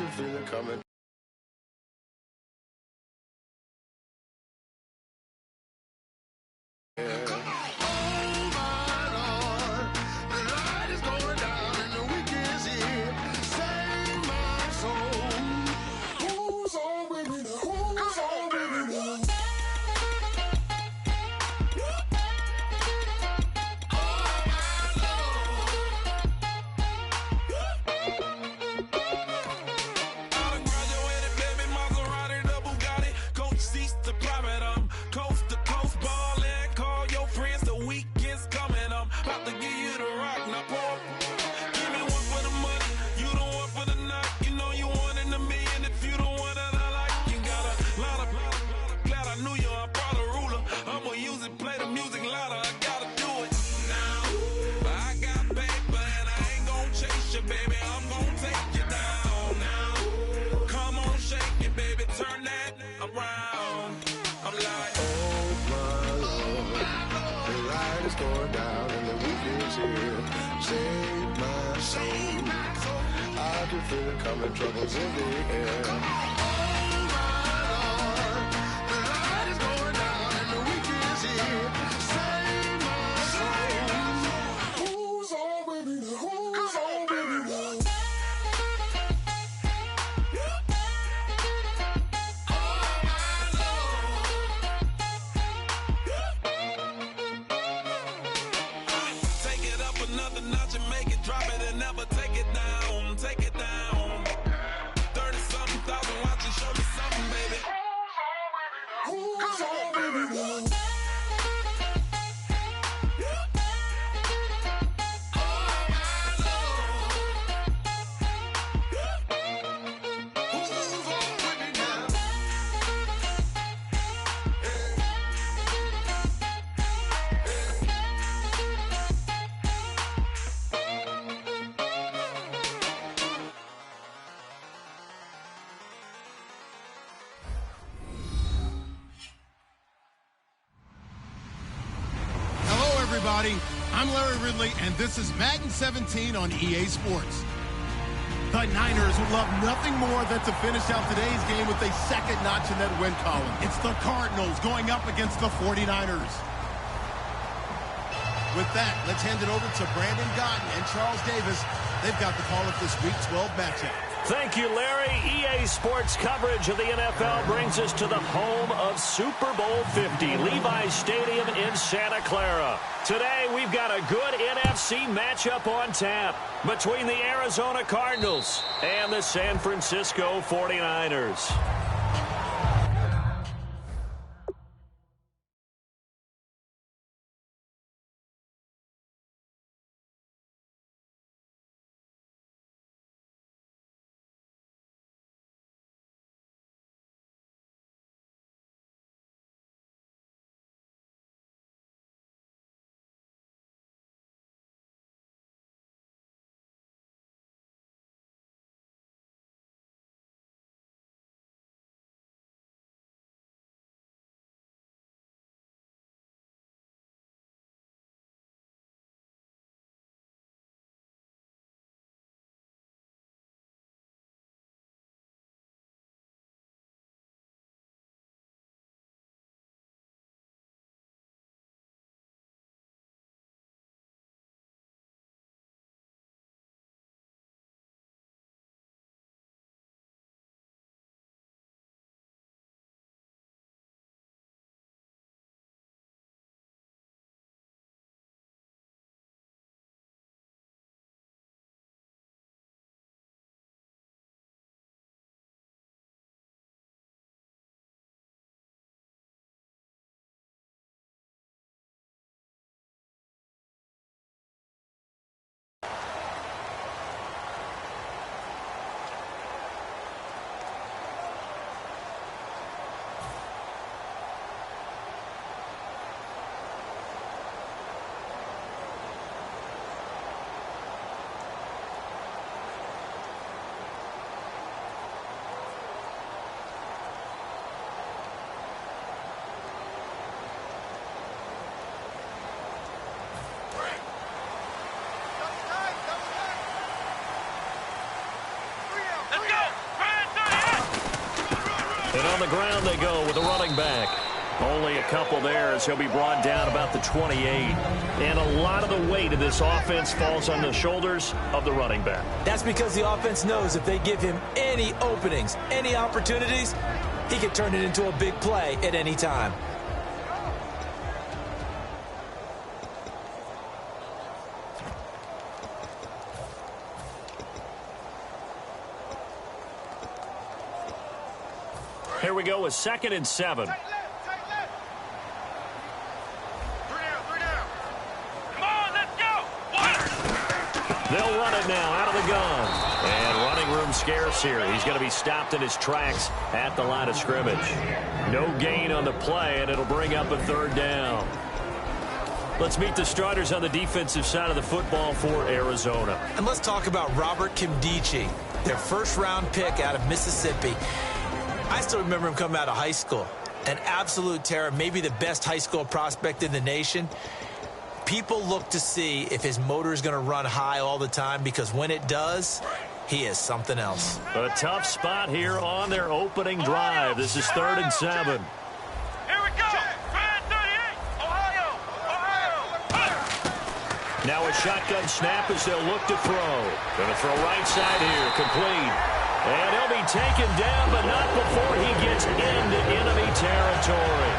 can feel it coming. Going down and the weekend's here. Save my soul. I can feel it coming, troubles in the air. Oh my Lord, the light is going down and the weekend's here. Save my soul. Who's on with me now? Who's on with me now? Another notch and make it, drop it and never take it down, take it down. 30-something thousand watching, show me something, baby. Who's on, baby, now? Everybody, I'm Larry Ridley, and this is Madden 17 on EA Sports. The Niners would love nothing more than to finish out today's game with a second notch in that win column. It's the Cardinals going up against the 49ers. With that, let's hand it over to Brandon Gotton and Charles Davis. They've got the call of this Week 12 matchup. Thank you, Larry. EA Sports coverage of the NFL brings us to the home of Super Bowl 50, Levi's Stadium in Santa Clara. Today, we've got a good NFC matchup on tap between the Arizona Cardinals and the San Francisco 49ers. on the ground they go with a running back. Only a couple there as he'll be brought down about the 28. And a lot of the weight of this offense falls on the shoulders of the running back. That's because the offense knows if they give him any openings, any opportunities, he can turn it into a big play at any time. Here we go with 2nd and 7. They'll run it now out of the gun. And running room scarce here. He's going to be stopped in his tracks at the line of scrimmage. No gain on the play, and it'll bring up a 3rd down. Let's meet the starters on the defensive side of the football for Arizona. And let's talk about Robert Kimdichie, their first-round pick out of Mississippi. I still remember him coming out of high school. An absolute terror, maybe the best high school prospect in the nation. People look to see if his motor is going to run high all the time, because when it does, he is something else. A tough spot here on their opening drive. This is 3rd and 7. Here we go. 38. Ohio. Now a shotgun snap as they'll look to throw. Going to throw right side here, complete. And he'll be taken down, but not before he gets into enemy territory.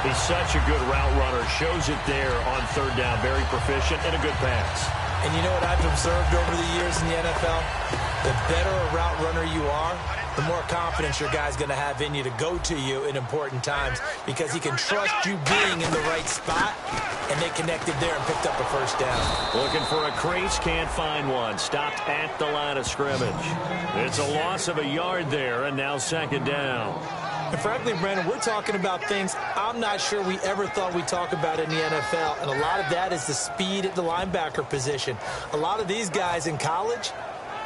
He's such a good route runner. Shows it there on 3rd down. Very proficient and a good pass. And you know what I've observed over the years in the NFL? The better a route runner you are, the more confidence your guy's going to have in you to go to you in important times, because he can trust you being in the right spot, and they connected there and picked up a 1st down. Looking for a crease, can't find one. Stopped at the line of scrimmage. It's a loss of a yard there, and now 2nd down. And frankly, Brandon, we're talking about things I'm not sure we ever thought we'd talk about in the NFL. And a lot of that is the speed at the linebacker position. A lot of these guys in college,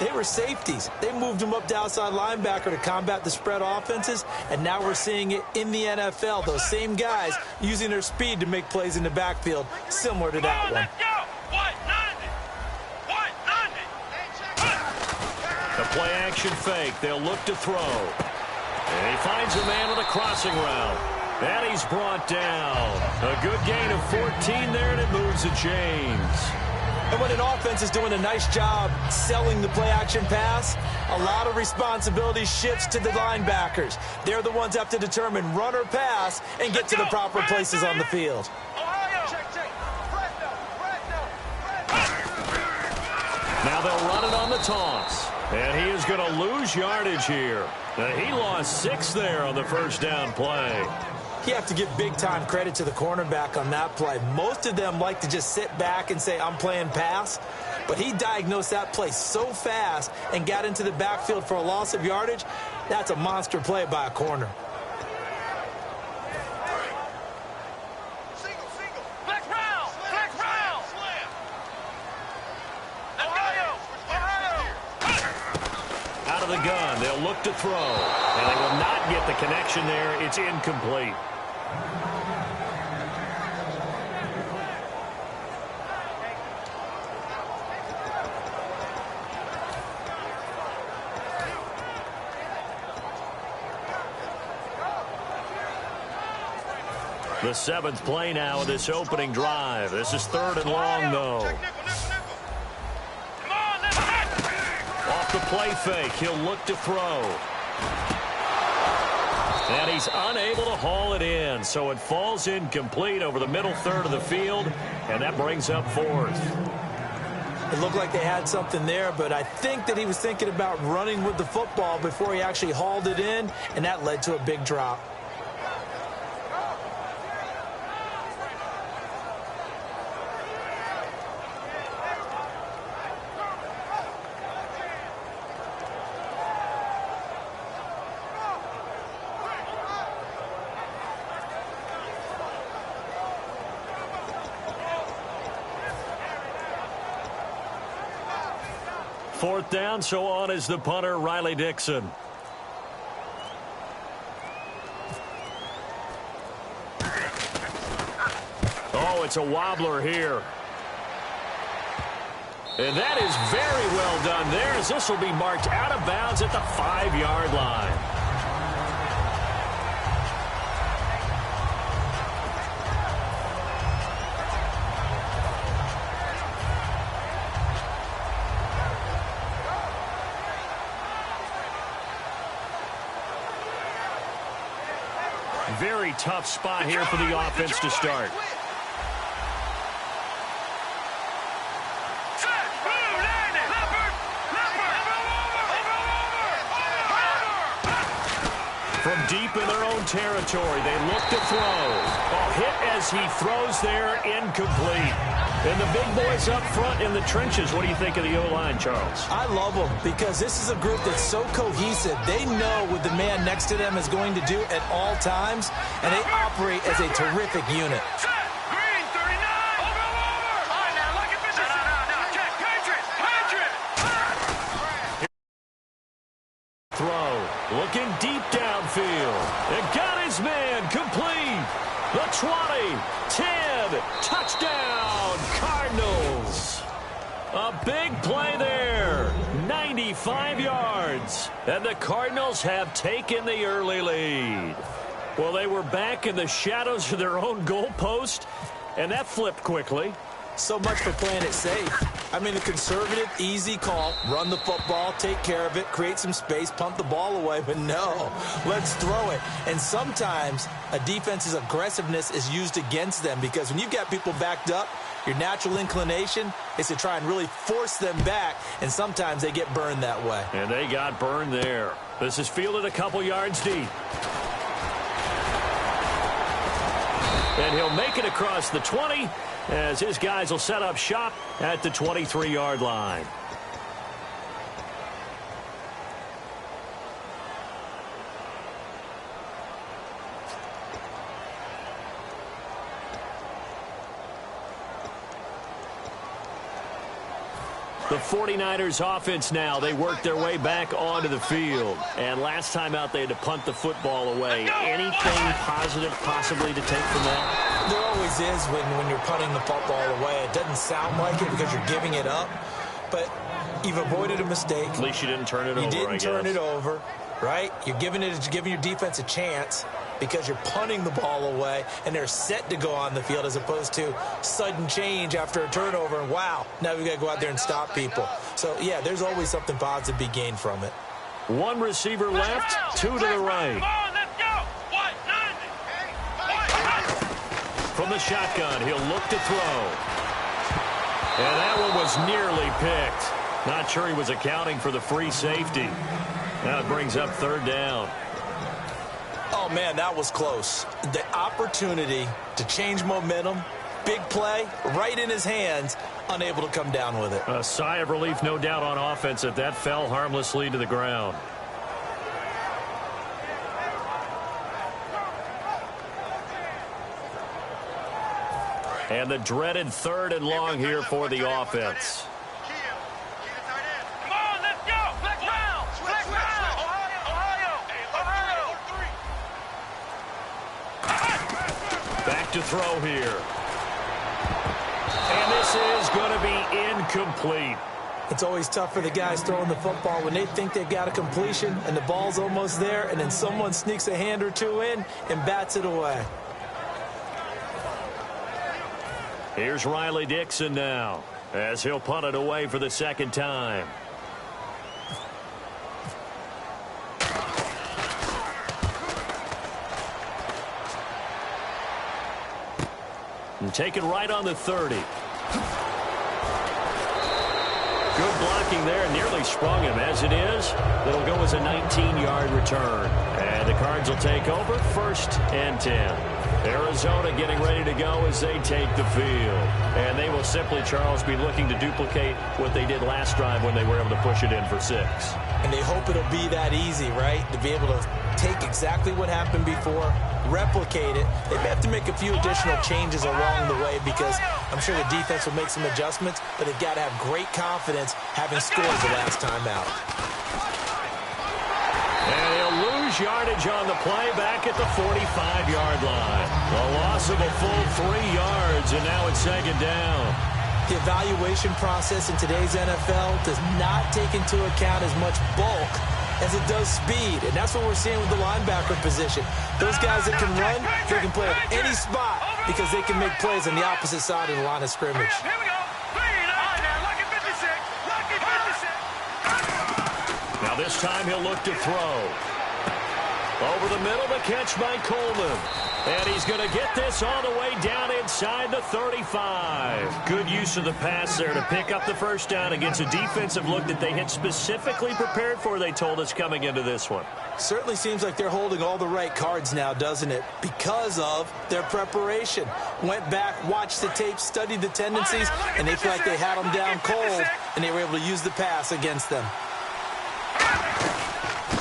they were safeties. They moved them up to outside linebacker to combat the spread offenses. And now we're seeing it in the NFL. Those same guys using their speed to make plays in the backfield, similar to that one. The play action fake. They'll look to throw. And he finds a man on the crossing route. And he's brought down. A good gain of 14 there, and it moves the chains. And when an offense is doing a nice job selling the play-action pass, a lot of responsibility shifts to the linebackers. They're the ones that have to determine run or pass and get to the proper places on the field. Now they'll run it on the toss. And he is going to lose yardage here. He lost 6 there on the 1st down play. You have to give big-time credit to the cornerback on that play. Most of them like to just sit back and say, I'm playing pass. But he diagnosed that play so fast and got into the backfield for a loss of yardage. That's a monster play by a corner. Out of the gun, they'll look to throw. And they will not get the connection there. It's incomplete. The 7th play now of this opening drive. This is 3rd and long, though. Off the play fake, he'll look to throw. And he's unable to haul it in, so it falls incomplete over the middle 3rd of the field, and that brings up 4th. It looked like they had something there, but I think that he was thinking about running with the football before he actually hauled it in, and that led to a big drop. Fourth down, so on is the punter, Riley Dixon. Oh, it's a wobbler here. And that is very well done there, as this will be marked out of bounds at the 5-yard line. Very tough spot here for the offense to start. From deep in their own territory, they look to throw. Hit as he throws there, incomplete. And the big boys up front in the trenches. What do you think of the O-line, Charles? I love them because this is a group that's so cohesive. They know what the man next to them is going to do at all times, and they operate as a terrific unit. Looking deep downfield. And got his man complete. The 20, 10, touchdown, Cardinals. A big play there. 95 yards. And the Cardinals have taken the early lead. Well, they were back in the shadows of their own goalpost, and that flipped quickly. So much for playing it safe. I mean, a conservative, easy call. Run the football, take care of it, create some space, pump the ball away. But no, let's throw it. And sometimes a defense's aggressiveness is used against them because when you've got people backed up, your natural inclination is to try and really force them back, and sometimes they get burned that way. And they got burned there. This is fielded a couple yards deep. And he'll make it across the 20 as his guys will set up shop at the 23-yard line. The 49ers offense now, they work their way back onto the field. And last time out, they had to punt the football away. Anything positive possibly to take from that? There always is when you're punting the football away. It doesn't sound like it because you're giving it up. But you've avoided a mistake. At least you didn't turn it over, You didn't turn it over, right? You're giving your defense a chance because you're punting the ball away, and they're set to go on the field as opposed to sudden change after a turnover. And, wow, now we've got to go out there and stop people. So, yeah, there's always something positive to be gained from it. One receiver left, two to the right. From the shotgun, he'll look to throw. And that one was nearly picked. Not sure he was accounting for the free safety. Now it brings up third down. Oh, man, that was close. The opportunity to change momentum, big play, right in his hands, unable to come down with it. A sigh of relief, no doubt, on offense that that fell harmlessly to the ground. And the dreaded third and long here for the offense. Back to throw here. And this is going to be incomplete. It's always tough for the guys throwing the football when they think they've got a completion and the ball's almost there, and then someone sneaks a hand or two in and bats it away. Here's Riley Dixon now as he'll punt it away for the second time. And take it right on the 30. Good blocking there, nearly sprung him. As it is, it'll go as a 19-yard return. And the Cards will take over, 1st and 10. Arizona getting ready to go as they take the field. And they will simply, Charles, be looking to duplicate what they did last drive when they were able to push it in for 6. And they hope it'll be that easy, right? To be able to take exactly what happened before, replicate it. They may have to make a few additional changes along the way because I'm sure the defense will make some adjustments, but they've got to have great confidence having scored the last time out. And he'll lose yardage on the play back at the 45-yard line. A loss of a full 3 yards, and now it's second down. The evaluation process in today's NFL does not take into account as much bulk as it does speed, and that's what we're seeing with the linebacker position. Those guys that can run, they can play at any spot because they can make plays on the opposite side of the line of scrimmage. Now this time he'll look to throw. Over the middle, the catch by Coleman. And he's going to get this all the way down inside the 35. Good use of the pass there to pick up the first down against a defensive look that they had specifically prepared for, they told us, coming into this one. Certainly seems like they're holding all the right cards now, doesn't it? Because of their preparation. Went back, watched the tape, studied the tendencies, and they feel like they had them down cold, and they were able to use the pass against them.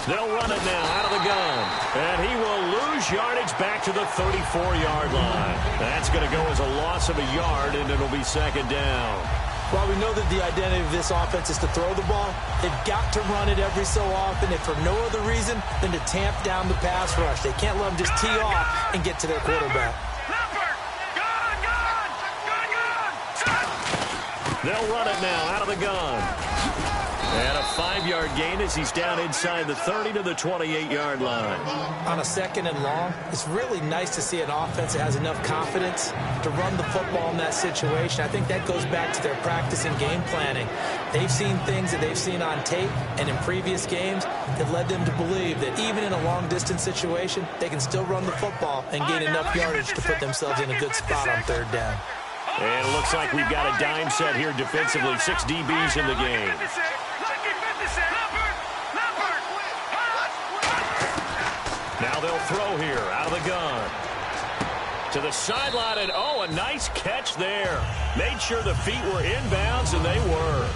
They'll run it now out of the gun. And he will lose yardage back to the 34-yard line. That's going to go as a loss of a yard, and it'll be second down. While we know that the identity of this offense is to throw the ball, they've got to run it every so often, if for no other reason than to tamp down the pass rush. They can't let them just tee off and get to their quarterback. They'll run it now out of the gun. And a 5-yard gain as he's down inside the 30 to the 28-yard line. On a second and long, it's really nice to see an offense that has enough confidence to run the football in that situation. I think that goes back to their practice and game planning. They've seen things that they've seen on tape and in previous games that led them to believe that even in a long-distance situation, they can still run the football and gain enough yardage to put themselves in a good spot on third down. And it looks like we've got a dime set here defensively. 6 DBs in the game. Now they'll throw here out of the gun. To the sideline, and a nice catch there. Made sure the feet were inbounds, and they were.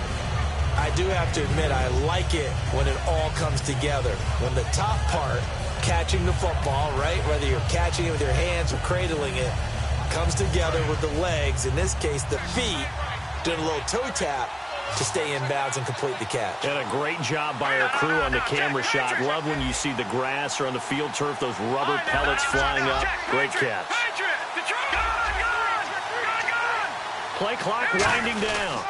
I do have to admit, I like it when it all comes together. When the top part, catching the football, right, whether you're catching it with your hands or cradling it, comes together with the legs, in this case the feet, doing a little toe tap to stay in bounds and complete the catch. And a great job by our crew on the camera shot. Love when you see the grass or on the field turf, those rubber pellets flying up. Great catch. Play clock winding down.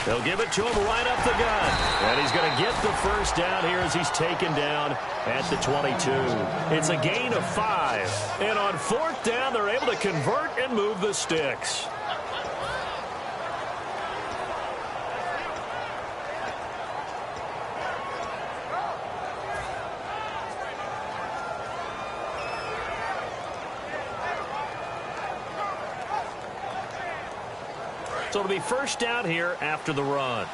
They'll give it to him right up the gut. And he's going to get the first down here as he's taken down at the 22. It's a gain of 5. And on fourth down, they're able to convert and move the sticks. So it'll be first down here after the run.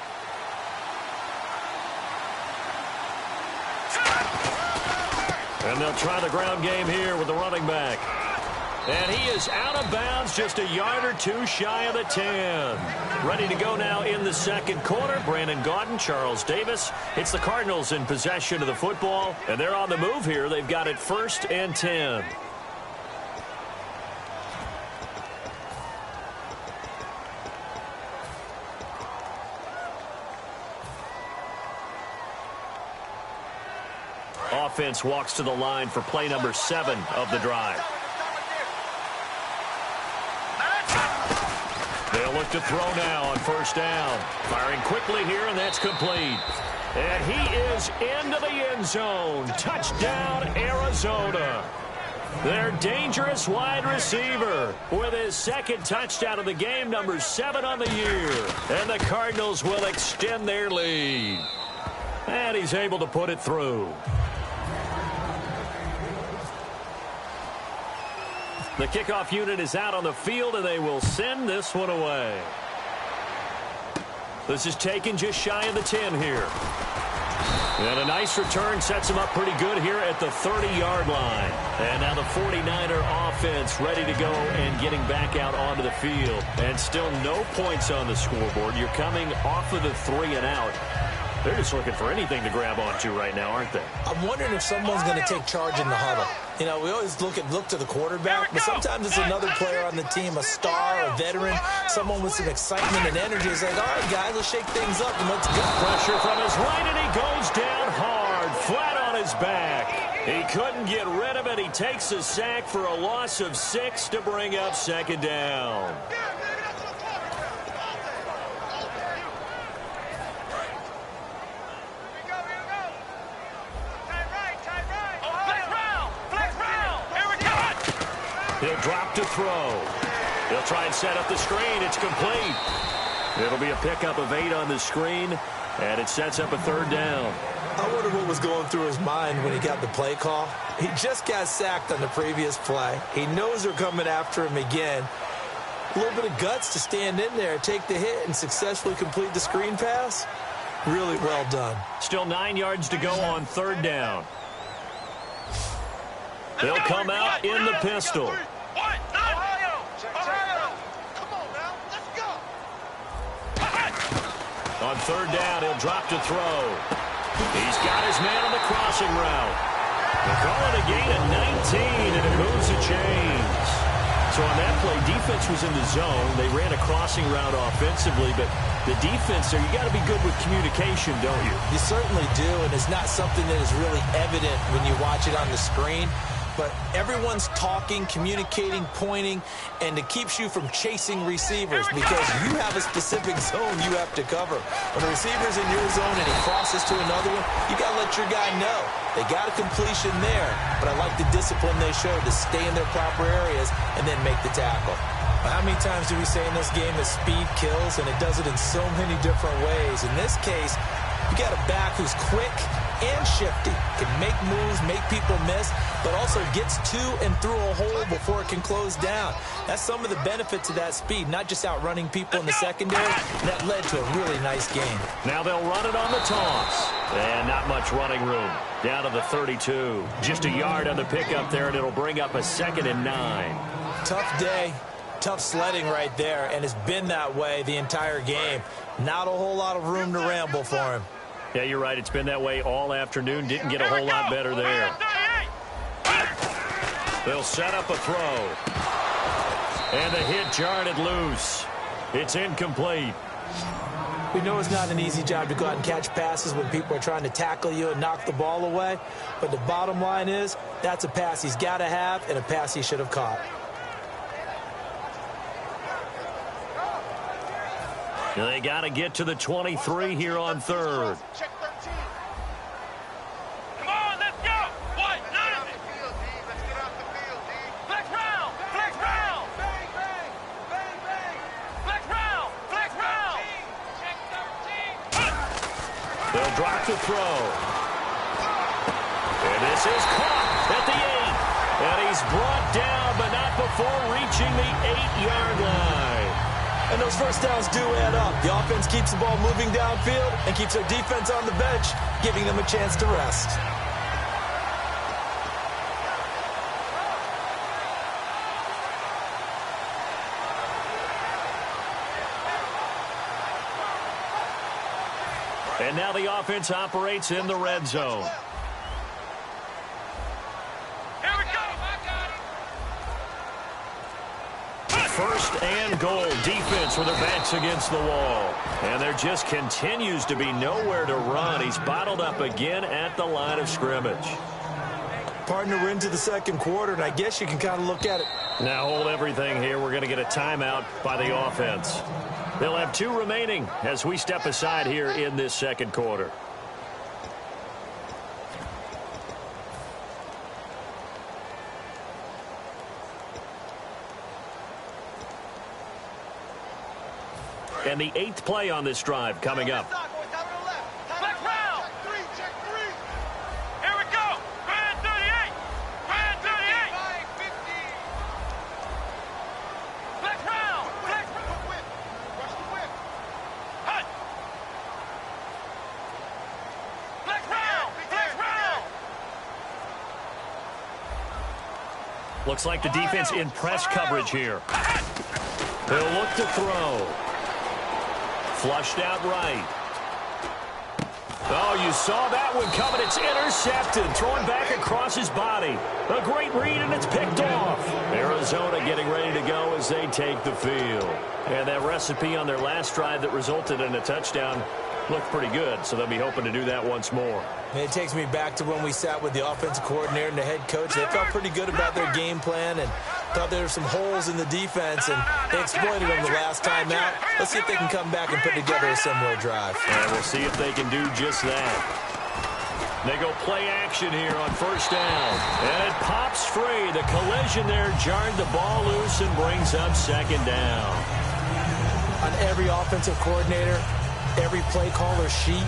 And they'll try the ground game here with the running back. And he is out of bounds, just a yard or two shy of the 10. Ready to go now in the second quarter. Brandon Gaudin, Charles Davis. It's the Cardinals in possession of the football. And they're on the move here. They've got it 1st and 10. Offense walks to the line for play number 7 of the drive. They'll look to throw now on first down. Firing quickly here, and that's complete. And he is into the end zone. Touchdown, Arizona. Their dangerous wide receiver with his second touchdown of the game, number 7 on the year. And the Cardinals will extend their lead. And he's able to put it through. The kickoff unit is out on the field, and they will send this one away. This is taken just shy of the 10 here. And a nice return sets him up pretty good here at the 30-yard line. And now the 49er offense ready to go and getting back out onto the field. And still no points on the scoreboard. You're coming off of the 3 and out. They're just looking for anything to grab onto right now, aren't they? I'm wondering if someone's going to take charge in the huddle. You know, we always look to the quarterback, but sometimes it's another player on the team, a star, a veteran, someone with some excitement and energy. It's like, all right, guys, let's shake things up and let's go. Pressure from his right, and he goes down hard, flat on his back. He couldn't get rid of it. He takes a sack for a loss of 6 to bring up second down. He'll drop to throw. He'll try and set up the screen. It's complete. It'll be a pickup of 8 on the screen, and it sets up a third down. I wonder what was going through his mind when he got the play call. He just got sacked on the previous play. He knows they're coming after him again. A little bit of guts to stand in there, take the hit, and successfully complete the screen pass. Really well done. Still 9 yards to go on third down. They'll come out in the pistol. On third down, he'll drop to throw. He's got his man on the crossing route. They'll call it a gain of 19, and it moves the chains. So on that play, defense was in the zone. They ran a crossing route offensively, but the defense there, you got to be good with communication, don't you? You certainly do, and it's not something that is really evident when you watch it on the screen. But everyone's talking, communicating, pointing, and it keeps you from chasing receivers because you have a specific zone you have to cover. When a receiver's in your zone and he crosses to another one, you got to let your guy know. They got a completion there, but I like the discipline they showed to stay in their proper areas and then make the tackle. How many times do we say in this game that speed kills, and it does it in so many different ways? In this case, you got a back who's quick and shifty, can make moves, make people miss, but also gets to and through a hole before it can close down. That's some of the benefits of that speed, not just outrunning people in the secondary. That led to a really nice game. Now they'll run it on the toss. And not much running room. Down to the 32. Just a yard on the pickup there, and it'll bring up a 2nd and 9. Tough day. Tough sledding right there, and it's been that way the entire game. Not a whole lot of room to ramble for him. Yeah, you're right. It's been that way all afternoon. Didn't get a whole lot better there. They'll set up a throw. And the hit jarred it loose. It's incomplete. We know it's not an easy job to go out and catch passes when people are trying to tackle you and knock the ball away. But the bottom line is, that's a pass he's got to have and a pass he should have caught. They got to get to the 23 here on third. Come on, let's go. What? Flex round. Flex round. Bang, bang. Bang, bang. Flex round. Flex round. Check 13. They'll drop the throw. And this is caught at the 8. And he's brought down, but not before reaching the 8-yard line. And those first downs do add up. The offense keeps the ball moving downfield and keeps their defense on the bench, giving them a chance to rest. And now the offense operates in the red zone. First and goal, defense with their backs against the wall. And there just continues to be nowhere to run. He's bottled up again at the line of scrimmage. Partner, we're into the second quarter, and I guess you can kind of look at it. Now hold everything here. We're going to get a timeout by the offense. They'll have 2 remaining as we step aside here in this second quarter. And the 8th play on this drive coming up. Flex round. Check 3. Here we go. Grand 38. Grand 38. Flex round. Flex round. Rush the whip. Hut. Flex round. Flex round. Looks like the defense in press coverage here. They'll look to throw. Flushed out right. Oh, you saw that one coming. It's intercepted. Throwing back across his body. A great read, and it's picked off. Arizona getting ready to go as they take the field. And that recipe on their last drive that resulted in a touchdown looked pretty good, so they'll be hoping to do that once more. And it takes me back to when we sat with the offensive coordinator and the head coach. They felt pretty good about their game plan and thought there were some holes in the defense, and they exploited them the last time out. Let's see if they can come back and put together a similar drive. And we'll see if they can do just that. They go play action here on first down. And it pops free. The collision there jarred the ball loose and brings up second down. On every offensive coordinator, every play caller sheet,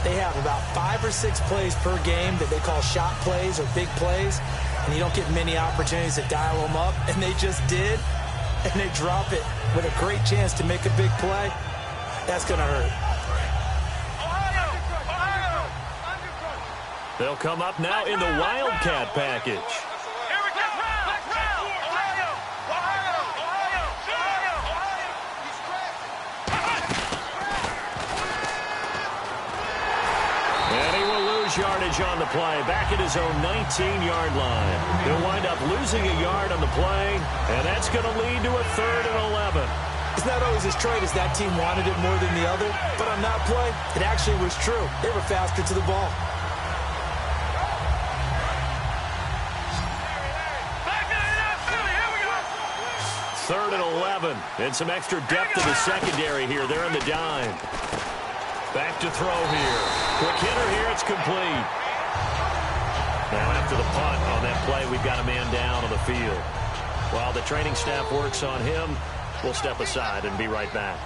They have about 5 or 6 plays per game that they call shot plays or big plays, and you don't get many opportunities to dial them up, and they just did, and they drop it with a great chance to make a big play. That's going to hurt. They'll come up now in the Wildcat package. And he will lose yardage on the play, back at his own 19-yard line. He'll wind up losing a yard on the play, and that's going to lead to a 3rd and 11. It's not always as straight as that team wanted it more than the other, but on that play, it actually was true. They were faster to the ball. Third and 11, and some extra depth in the secondary here. They're in the dime. Back to throw here. Quick hitter here, it's complete. Now after the punt on that play, we've got a man down on the field. While the training staff works on him, we'll step aside and be right back.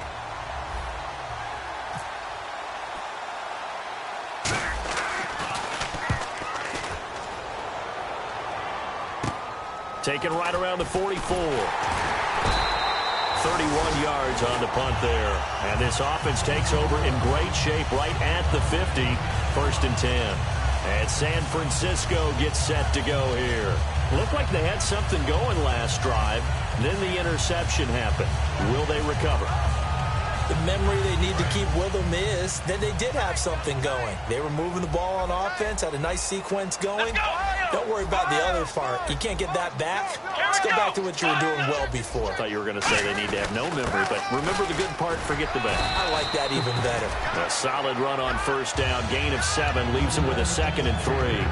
Taken right around the 44. 31 yards on the punt there. And this offense takes over in great shape right at the 50. 1st and 10. And San Francisco gets set to go here. Looked like they had something going last drive. Then the interception happened. Will they recover? The memory they need to keep with them is that they did have something going. They were moving the ball on offense, had a nice sequence going. Don't worry about the other part. You can't get that back. Let's go back to what you were doing well before. I thought you were going to say they need to have no memory, but remember the good part, forget the bad. I like that even better. A solid run on 1st down, gain of 7, leaves them with a 2nd and 3.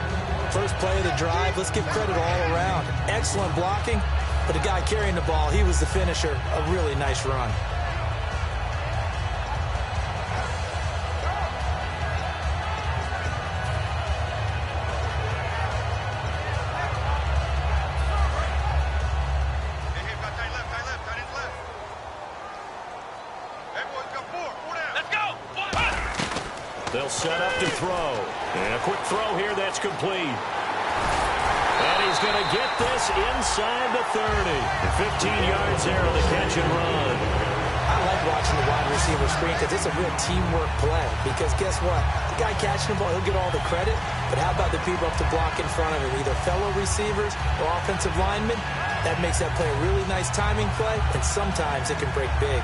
First play of the drive, let's give credit all around. Excellent blocking, but the guy carrying the ball, he was the finisher. A really nice run. They'll set up to throw. And a quick throw here, that's complete. And he's going to get this inside the 30. 15 yards there on the catch and run. I like watching the wide receiver screen because it's a real teamwork play. Because guess what? The guy catching the ball, he'll get all the credit. But how about the people up to block in front of him, either fellow receivers or offensive linemen? That makes that play a really nice timing play, and sometimes it can break big.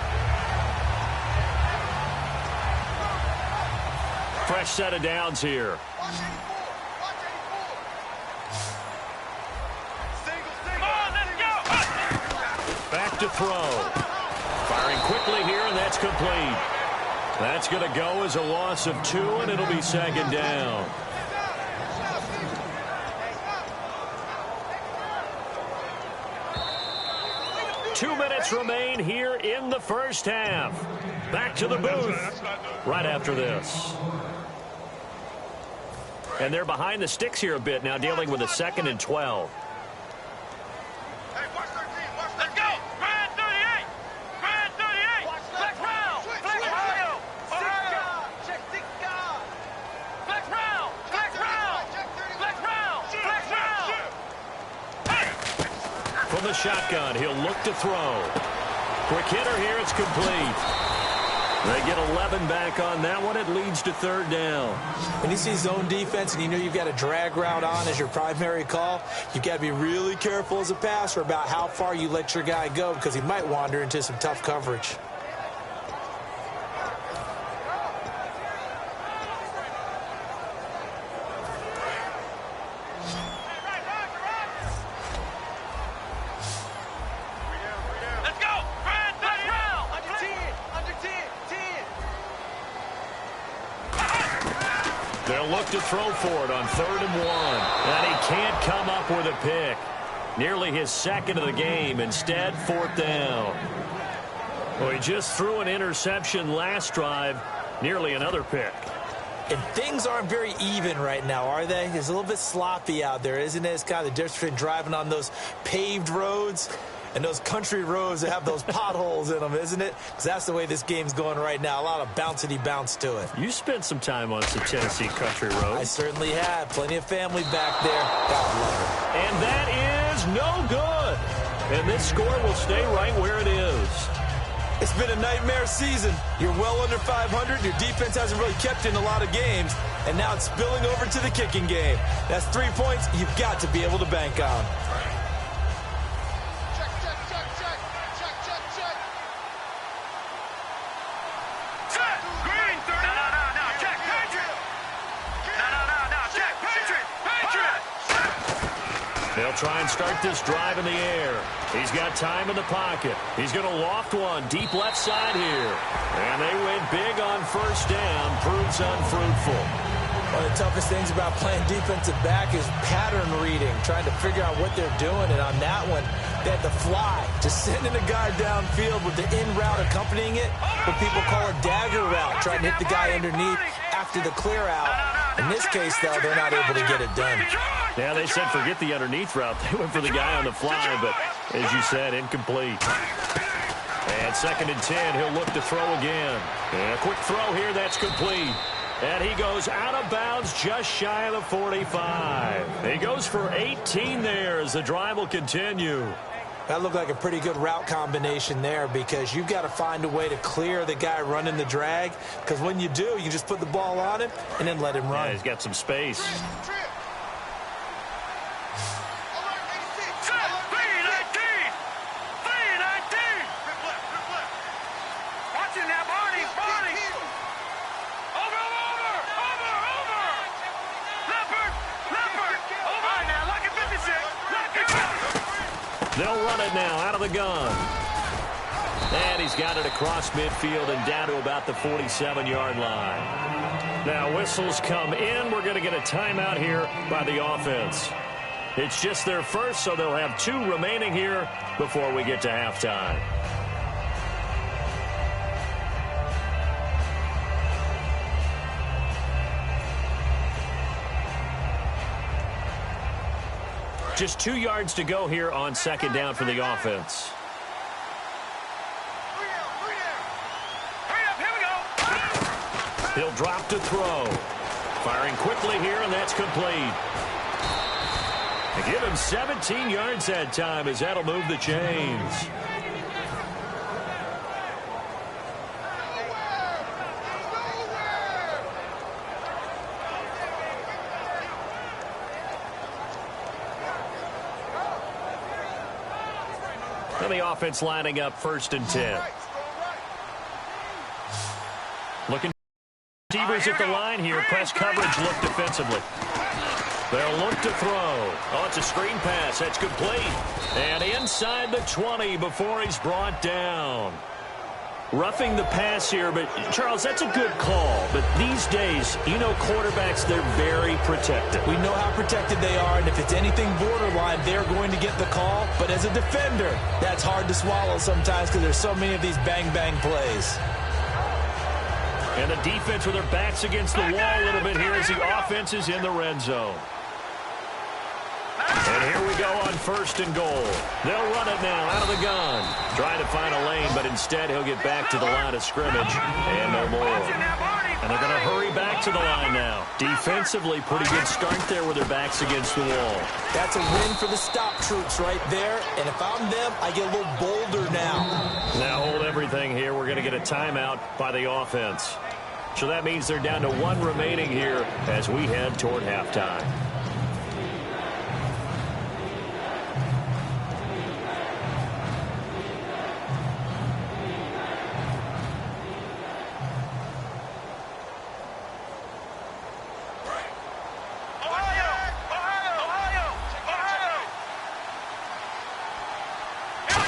Fresh set of downs here. Back to throw. Firing quickly here, and that's complete. That's going to go as a loss of 2, and it'll be 2nd down. Two minutes remain here in the 1st half. Back to the booth right after this. And they're behind the sticks here a bit now, dealing with a 2nd and 12. Hey, watch 13, watch 13. Let's go. Grand 38. Grand 38. Flex round. Flex round. Ohio. Check 6 guard. Flex round. Flex round. Flex round. Flex round. From the shotgun, he'll look to throw. Quick hitter here, it's complete. They get 11 back on that one. It leads to 3rd down. When you see zone defense and you know you've got a drag route on as your primary call, you've got to be really careful as a passer about how far you let your guy go because he might wander into some tough coverage. They'll look to throw for it on 3rd and 1. And he can't come up with a pick. Nearly his 2nd of the game. Instead, 4th down. Well, he just threw an interception last drive. Nearly another pick. And things aren't very even right now, are they? It's a little bit sloppy out there, isn't it? It's kind of the difference between driving on those paved roads And those country roads that have those potholes in them, isn't it? Because that's the way this game's going right now. A lot of bouncy bounce to it. You spent some time on some Tennessee country roads. I certainly have. Plenty of family back there. God love it. And that is no good. And this score will stay right where it is. It's been a nightmare season. You're well under 500. Your defense hasn't really kept in a lot of games. And now it's spilling over to the kicking game. That's 3 points you've got to be able to bank on. They'll try and start this drive in the air. He's got time in the pocket. He's going to loft one deep left side here. And they went big on first down. Proves unfruitful. One of the toughest things about playing defensive back is pattern reading, trying to figure out what they're doing. And on that one, they had to fly, just sending a guy downfield with the in route accompanying it, what people call a dagger route, trying to hit the guy underneath after the clear out. In this case, though, they're not able to get it done. Yeah, they said forget the underneath route. They went for the guy on the fly, but as you said, incomplete. And 2nd and 10, he'll look to throw again. And a quick throw here, that's complete. And he goes out of bounds just shy of the 45. He goes for 18 there as the drive will continue. That looked like a pretty good route combination there because you've got to find a way to clear the guy running the drag, because when you do, you just put the ball on him and then let him run. Yeah, he's got some space. They'll run it now out of the gun. And he's got it across midfield and down to about the 47-yard line. Now whistles come in. We're going to get a timeout here by the offense. It's just their first, so they'll have 2 remaining here before we get to halftime. Just 2 yards to go here on 2nd down for the offense. He'll drop to throw. Firing quickly here, and that's complete. They give him 17 yards that time as that'll move the chains. And the offense lining up 1st and 10. Looking receivers at the line here. Press coverage look defensively. They'll look to throw. Oh, it's a screen pass. That's complete. And inside the 20 before he's brought down. Roughing the pass here, but Charles, that's a good call. But these days, you know, quarterbacks, they're very protected. We know how protected they are, and if it's anything borderline, they're going to get the call. But as a defender, that's hard to swallow sometimes because there's so many of these bang-bang plays. And the defense with their backs against the wall a little bit here as the offense is in the red zone. And here we go on 1st and goal. They'll run it now out of the gun. Trying to find a lane, but instead he'll get back to the line of scrimmage and no more. And they're going to hurry back to the line now. Defensively, pretty good start there with their backs against the wall. That's a win for the stop troops right there. And if I'm them, I get a little bolder now. Now hold everything here. We're going to get a timeout by the offense. So that means they're down to 1 remaining here as we head toward halftime.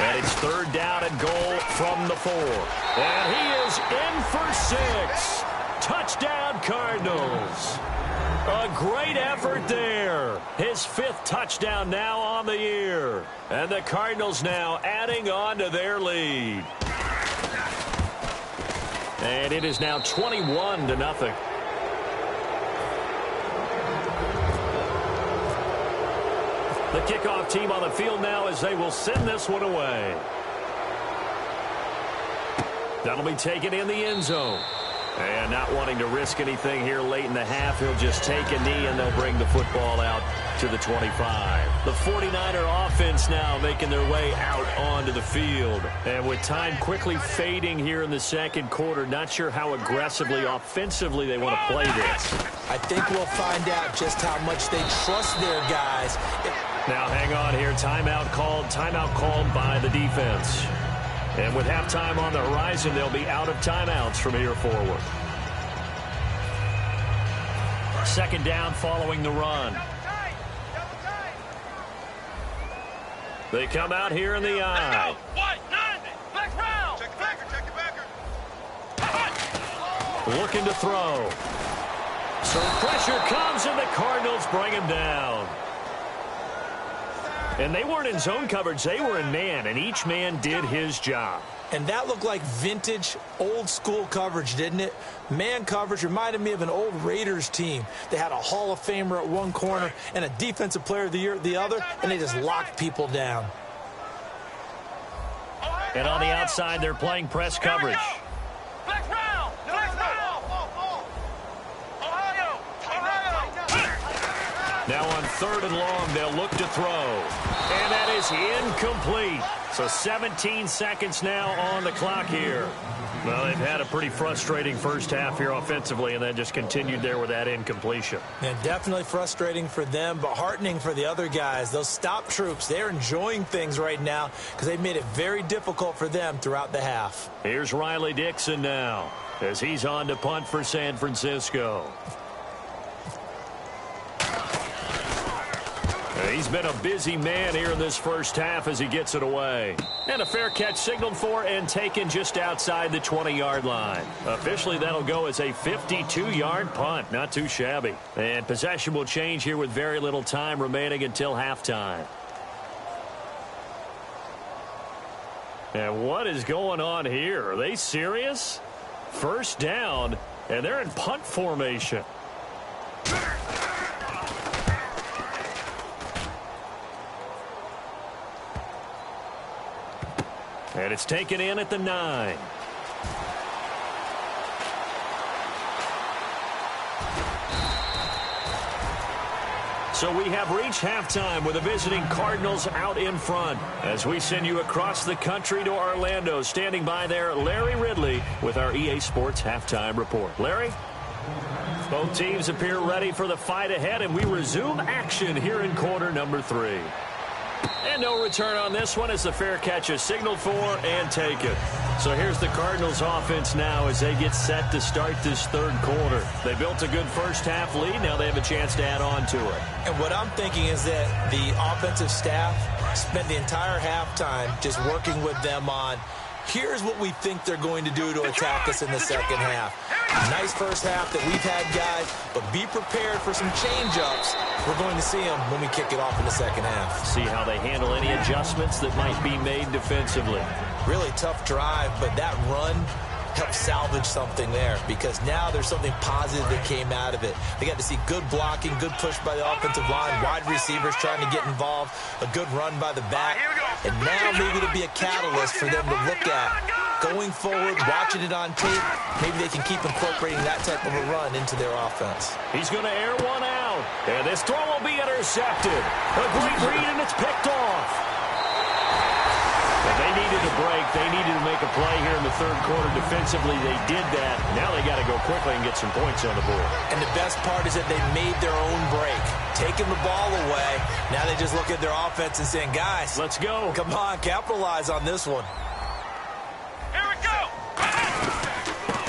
And it's 3rd down and goal from the 4. And he is in for 6. Touchdown, Cardinals. A great effort there. His 5th touchdown now on the year. And the Cardinals now adding on to their lead. And it is now 21-0. The kickoff team on the field now as they will send this one away. That'll be taken in the end zone. And not wanting to risk anything here late in the half, he'll just take a knee and they'll bring the football out to the 25. The 49er offense now making their way out onto the field. And with time quickly fading here in the second quarter, not sure how aggressively, offensively they want to play this. I think we'll find out just how much they trust their guys. Now hang on here. Timeout called by the defense. And with halftime on the horizon, they'll be out of timeouts from here forward. Second down following the run. They come out here in the eye. Looking to throw. So pressure comes and the Cardinals bring him down. And they weren't in zone coverage. They were in man, and each man did his job. And that looked like vintage, old-school coverage, didn't it? Man coverage reminded me of an old Raiders team. They had a Hall of Famer at one corner and a Defensive Player of the Year at the other, and they just locked people down. And on the outside, they're playing press coverage. Now on 3rd and long, they'll look to throw. And that is incomplete. So 17 seconds now on the clock here. Well, they've had a pretty frustrating first half here offensively, and then just continued there with that incompletion. Yeah, definitely frustrating for them, but heartening for the other guys. Those stop troops, they're enjoying things right now because they've made it very difficult for them throughout the half. Here's Riley Dixon now as he's on to punt for San Francisco. He's been a busy man here in this first half as he gets it away. And a fair catch signaled for and taken just outside the 20-yard line. Officially, that'll go as a 52-yard punt. Not too shabby. And possession will change here with very little time remaining until halftime. And what is going on here? Are they serious? First down, and they're in punt formation. And it's taken in at the 9. So we have reached halftime with the visiting Cardinals out in front. As we send you across the country to Orlando, standing by there, Larry Ridley with our EA Sports Halftime Report. Larry? Both teams appear ready for the fight ahead, and we resume action here in quarter number 3. And no return on this one as the fair catch is signaled for and taken. So here's the Cardinals offense now as they get set to start this third quarter. They built a good first half lead. Now they have a chance to add on to it. And what I'm thinking is that the offensive staff spent the entire halftime just working with them on, here's what we think they're going to do to attack us in the second half. Nice first half that we've had, guys, but be prepared for some change-ups. We're going to see them when we kick it off in the second half. See how they handle any adjustments that might be made defensively. Really tough drive, but that run helped salvage something there because now there's something positive that came out of it. They got to see good blocking, good push by the offensive line, wide receivers trying to get involved, a good run by the back, and now maybe it'll be a catalyst for them to look at. Going forward, watching it on tape, maybe they can keep incorporating that type of a run into their offense. He's going to air one out, and this throw will be intercepted. A great read, and it's picked off. And they needed a break. They needed to make a play here in the third quarter defensively. They did that. Now they got to go quickly and get some points on the board. And the best part is that they made their own break. Taking the ball away, now they just look at their offense and saying, guys, let's go. Come on, capitalize on this one.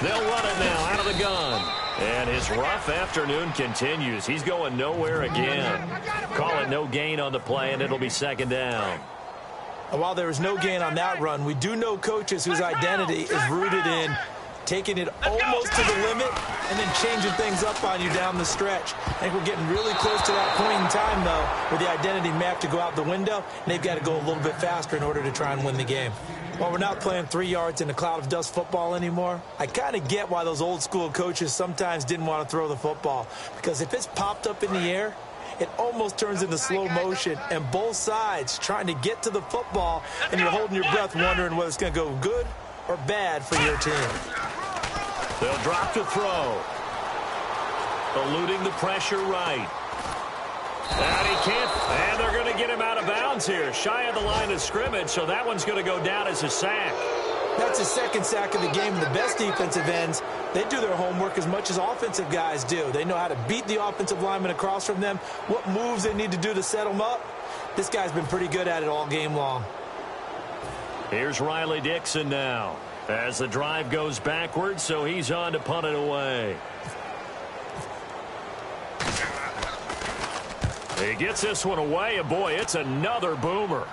They'll run it now out of the gun. And his rough afternoon continues. He's going nowhere again. Call it no gain on the play, and it'll be second down. And while there was no gain on that run, we do know coaches whose identity is rooted in taking it almost to the limit and then changing things up on you down the stretch. I think we're getting really close to that point in time, though, where the identity may have to go out the window, and they've got to go a little bit faster in order to try and win the game. While we're not playing 3 yards in a cloud of dust football anymore, I kind of get why those old school coaches sometimes didn't want to throw the football. Because if it's popped up in the air, it almost turns into slow motion, and both sides trying to get to the football, and you're holding your breath wondering whether it's going to go good or bad for your team. They'll drop to throw. Eluding the pressure right. And he can't, and they're going to get him out of bounds here. Shy of the line of scrimmage, so that one's going to go down as a sack. That's his second sack of the game. The best defensive ends, they do their homework as much as offensive guys do. They know how to beat the offensive lineman across from them, what moves they need to do to set them up. This guy's been pretty good at it all game long. Here's Riley Dixon now as the drive goes backwards, so he's on to punt it away. He gets this one away, and boy, it's another boomer.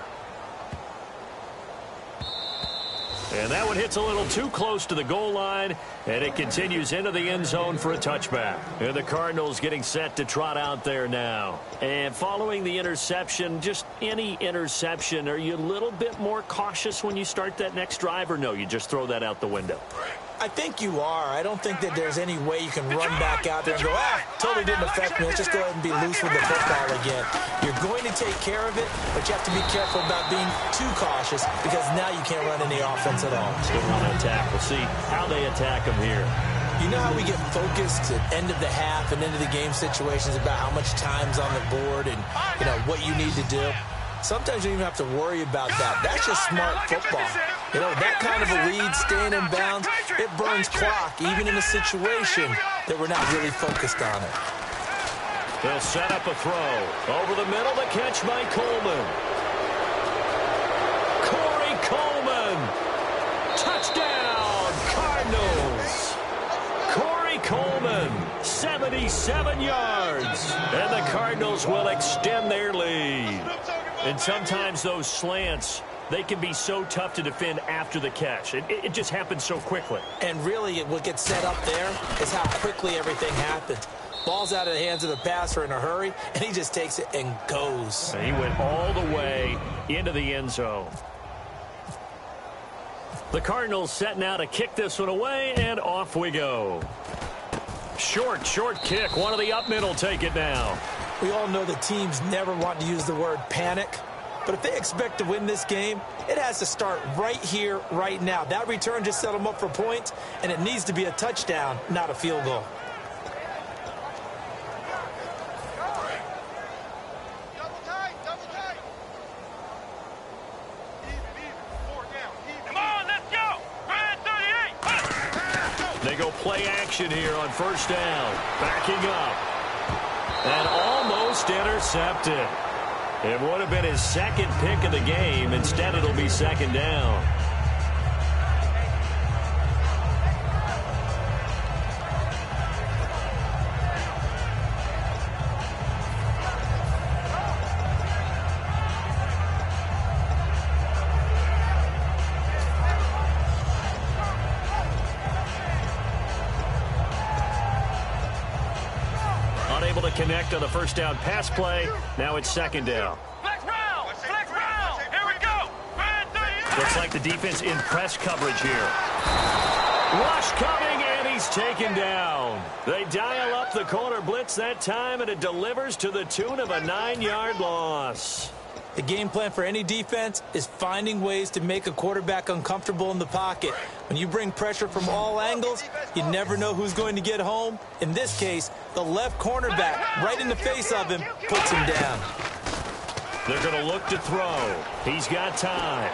And that one hits a little too close to the goal line, and it continues into the end zone for a touchback. And the Cardinals getting set to trot out there now. And following the interception, just any interception, are you a little bit more cautious when you start that next drive, or no, you just throw that out the window? I think you are. I don't think that there's any way you can run back out there and go, totally didn't affect me. Let's just go ahead and be loose with the football again. You're going to take care of it, but you have to be careful about being too cautious because now you can't run any offense at all. Still want to attack. We'll see how they attack them here. You know how we get focused at end of the half and end of the game situations about how much time's on the board and, you know, what you need to do? Sometimes you don't even have to worry about that. That's just smart football. You know, that kind of a lead, staying in bounds, it burns clock, even in a situation that we're not really focused on it. They'll set up a throw. Over the middle, the catch by Coleman. Corey Coleman. Touchdown, Cardinals. Corey Coleman, 77 yards. And the Cardinals will extend their lead. And sometimes those slants, they can be so tough to defend after the catch. It just happens so quickly. And really, what gets set up there is how quickly everything happens. Ball's out of the hands of the passer in a hurry, and he just takes it and goes. And he went all the way into the end zone. The Cardinals set now to kick this one away, and off we go. Short kick. One of the up middle take it now. We all know the teams never want to use the word panic, but if they expect to win this game, it has to start right here, right now. That return just set them up for points, and it needs to be a touchdown, not a field goal. Double tight. Even. 4 down. Come on, let's go. Red 38. They go play action here on first down. Backing up. And almost intercepted. It would have been his second pick of the game. Instead, it'll be second down. Unable to connect on the first down pass play. Now it's second down. Flex round. Here we go. Red 38. Looks like the defense in press coverage here. Rush coming, and he's taken down. They dial up the corner blitz that time, and it delivers to the tune of a 9-yard loss. The game plan for any defense is finding ways to make a quarterback uncomfortable in the pocket. When you bring pressure from all angles, you never know who's going to get home. In this case, the left cornerback, right in the face of him, puts him down. They're going to look to throw. He's got time.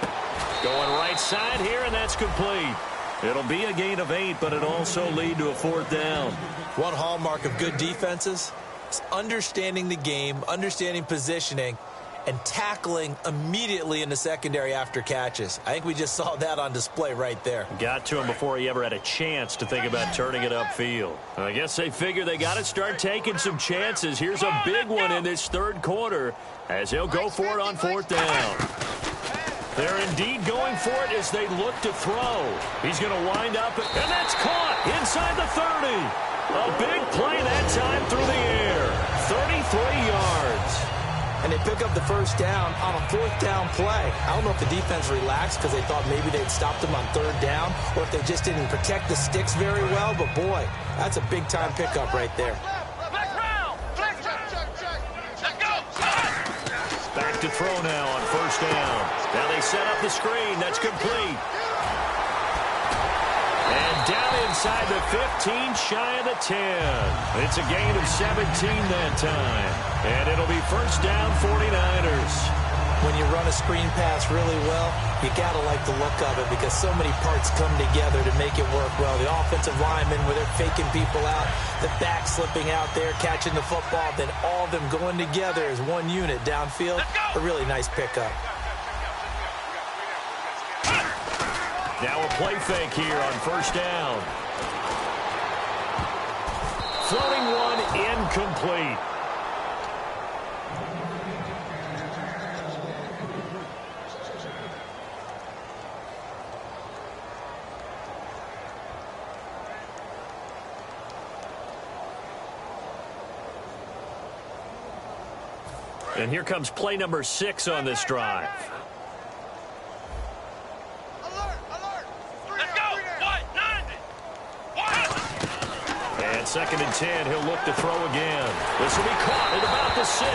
Going right side here, and that's complete. It'll be a gain of 8, but it'll also lead to a fourth down. One hallmark of good defenses is understanding the game, understanding positioning, and tackling immediately in the secondary after catches. I think we just saw that on display right there. Got to him before he ever had a chance to think about turning it upfield. I guess they figure they got to start taking some chances. Here's a big one in this third quarter as they'll go for it on fourth down. They're indeed going for it as they look to throw. He's going to wind up, and that's caught inside the 30. A big play that time through the air. 33 yards. And they pick up the first down on a fourth down play. I don't know if the defense relaxed because they thought maybe they'd stopped them on third down or if they just didn't protect the sticks very well. But, boy, that's a big-time pickup right there. Flex round. Check. to throw now on first down. Now they set up the screen. That's complete. And down inside the 15, shy of the 10. It's a gain of 17 that time. And it'll be first down 49ers. When you run a screen pass really well, you got to like the look of it because so many parts come together to make it work well. The offensive linemen, where they're faking people out, the back slipping out there, catching the football, then all of them going together as one unit downfield. A really nice pickup. Now a play fake here on first down. Floating one, incomplete. And here comes play number 6 on this drive. Alert! Alert! Let's go! 190! And second and 10, he'll look to throw again. This will be caught at about the 6.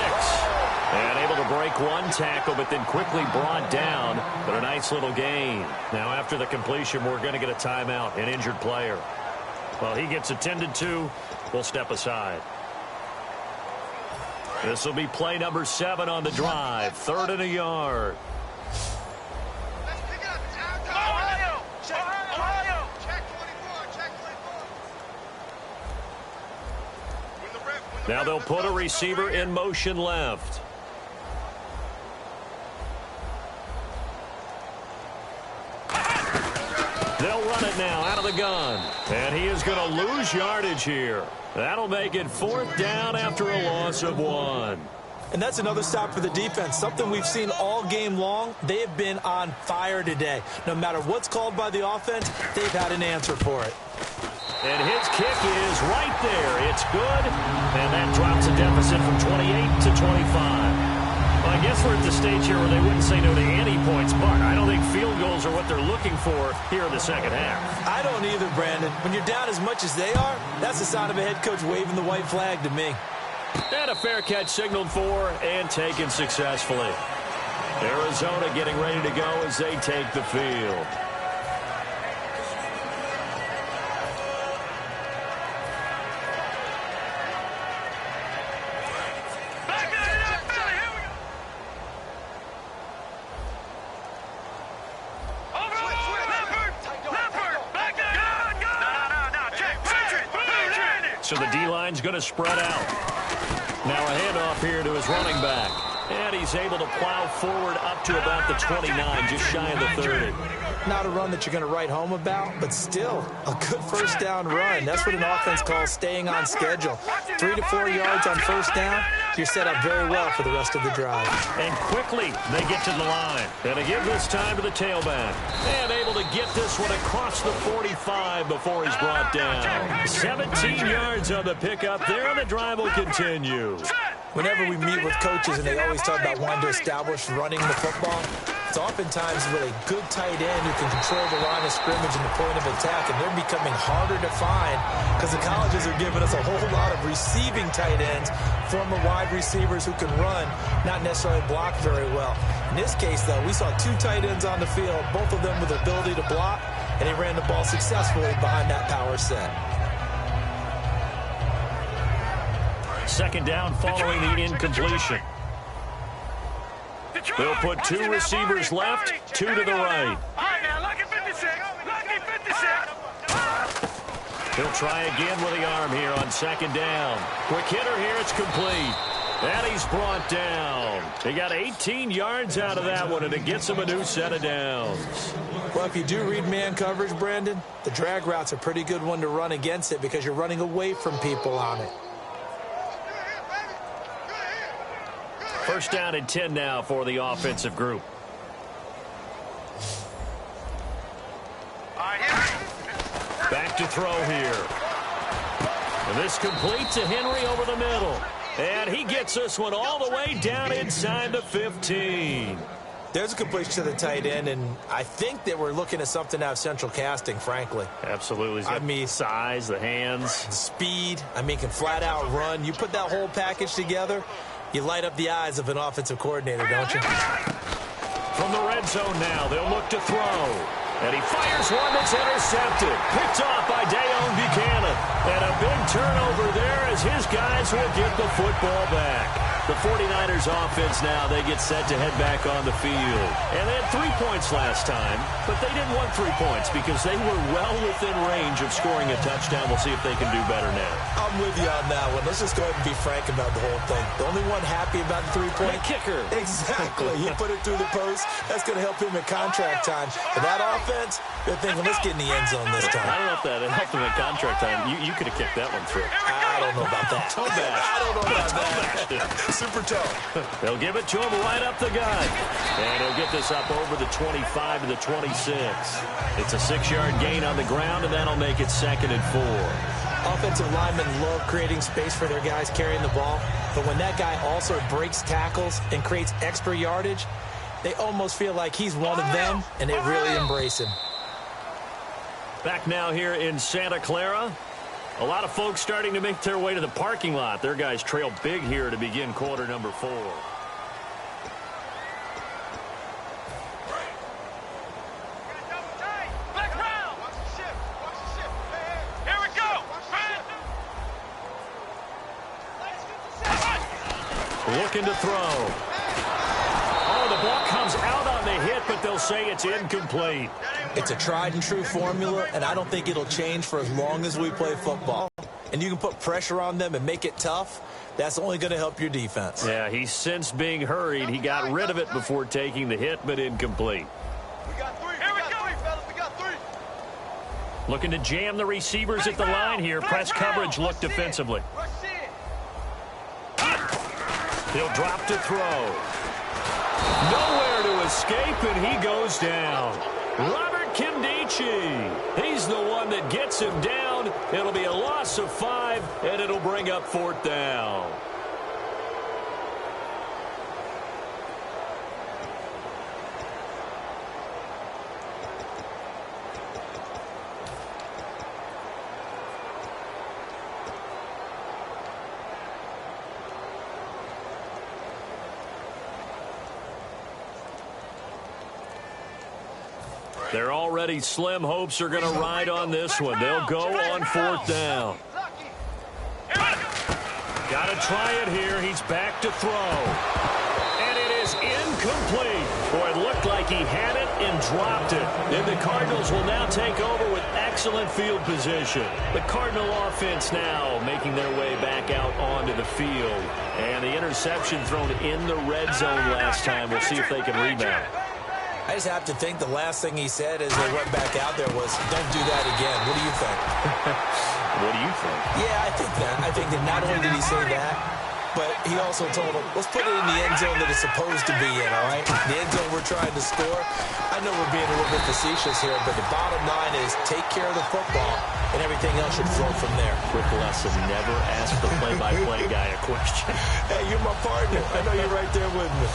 And able to break one tackle, but then quickly brought down. But a nice little gain. Now after the completion, we're going to get a timeout, an injured player. Well, he gets attended to. We'll step aside. This will be play number 7 on the drive. 3rd and a yard. Let's pick it up. It's our time. Ohio! Ohio! Check 24. Check 24. Now they'll put a receiver in motion left. They'll run it now out of the gun. And he is going to lose yardage here. That'll make it 4th down after a loss of 1. And that's another stop for the defense, something we've seen all game long. They have been on fire today. No matter what's called by the offense, they've had an answer for it. And his kick is right there. It's good. And that drops a deficit from 28 to 25. Well, I guess we're at the stage here where they wouldn't say no to any points, but I don't think field goals are what they're looking for here in the second half. I don't either, Brandon. When you're down as much as they are, that's the sign of a head coach waving the white flag to me. And a fair catch signaled for and taken successfully. Arizona getting ready to go as they take the field. So the D-line's going to spread out. Now a handoff here to his running back. And he's able to plow forward up to about the 29, just shy of the 30. Not a run that you're going to write home about, but still a good first down run. That's what an offense calls staying on schedule. 3 to 4 yards on first down, you're set up very well for the rest of the drive. And quickly they get to the line. And to give this time to the tailback. And able to get this one across the 45 before he's brought down. 17 yards on the pickup there, and the drive will continue. Whenever we meet with coaches and they always talk about wanting to establish running the football, it's oftentimes with a good tight end who can control the line of scrimmage and the point of attack, and they're becoming harder to find because the colleges are giving us a whole lot of receiving tight ends, former wide receivers who can run, not necessarily block very well. In this case, though, we saw 2 tight ends on the field, both of them with the ability to block, and they ran the ball successfully behind that power set. Second down following the incompletion. They'll put 2 receivers left, 2 to the right. He'll try again with the arm here on second down. Quick hitter here, it's complete. And he's brought down. He got 18 yards out of that one, and it gets him a new set of downs. Well, if you do read man coverage, Brandon, the drag route's a pretty good one to run against it because you're running away from people on it. First down and 10 now for the offensive group. Back to throw here. And this complete to Henry over the middle. And he gets this one all the way down inside the 15. There's a completion to the tight end, and I think that we're looking at something out of central casting, frankly. Absolutely. I mean, size, the hands. The speed. I mean, can flat out run. You put that whole package together, You light up the eyes of an offensive coordinator, don't you? From the red zone now, they'll look to throw. And he fires one that's intercepted. Picked off by Dayon Buchanan. And a big turnover there as his guys will get the football back. The 49ers offense now, they get set to head back on the field. And they had 3 points last time, but they didn't want 3 points because they were well within range of scoring a touchdown. We'll see if they can do better now. I'm with you on that one. Let's just go ahead and be frank about the whole thing. The only one happy about the 3-point kicker. Exactly. He put it through the post. That's going to help him in contract time. But that offense, they're thinking, let's get in the end zone this time. I don't know if that helped him in contract time. You could have kicked that one through. I don't know about that. Toe bash. I don't know about that. Super toe. They'll give it to him right up the gut. And he'll get this up over the 25 to the 26. It's a 6-yard gain on the ground, and that'll make it 2nd and 4. Offensive linemen love creating space for their guys carrying the ball. But when that guy also breaks tackles and creates extra yardage, they almost feel like he's one of them, and they really embrace him. Back now here in Santa Clara. A lot of folks starting to make their way to the parking lot. Their guys trail big here to begin quarter number 4. Looking to throw. Oh, the ball comes out on the hit, but they'll say it's incomplete. It's a tried and true formula, and I don't think it'll change for as long as we play football. And you can put pressure on them and make it tough. That's only going to help your defense. Yeah, he's since being hurried. He got rid of it before taking the hit, but incomplete. We got 3. Here we go, fellas. We got 3. Looking to jam the receivers at the line here. Press coverage look defensively. He'll drop to throw. Nowhere to escape, and he goes down. Robert Kimdichie. He's the one that gets him down. It'll be a loss of 5, and it'll bring up 4th down. Their already slim hopes are going to ride on this one. They'll go on 4th down. Got to try it here. He's back to throw. And it is incomplete. Boy, it looked like he had it and dropped it. And the Cardinals will now take over with excellent field position. The Cardinal offense now making their way back out onto the field. And the interception thrown in the red zone last time. We'll see if they can rebound. I just have to think the last thing he said as they went back out there was, don't do that again. What do you think? What do you think? Yeah, I think that. I think that not only did he say that, but he also told him, let's put it in the end zone that it's supposed to be in, all right? The end zone we're trying to score. I know we're being a little bit facetious here, but the bottom line is take care of the football, and everything else should flow from there. Quick lesson, never ask the play-by-play guy a question. Hey, you're my partner. I know you're right there with me.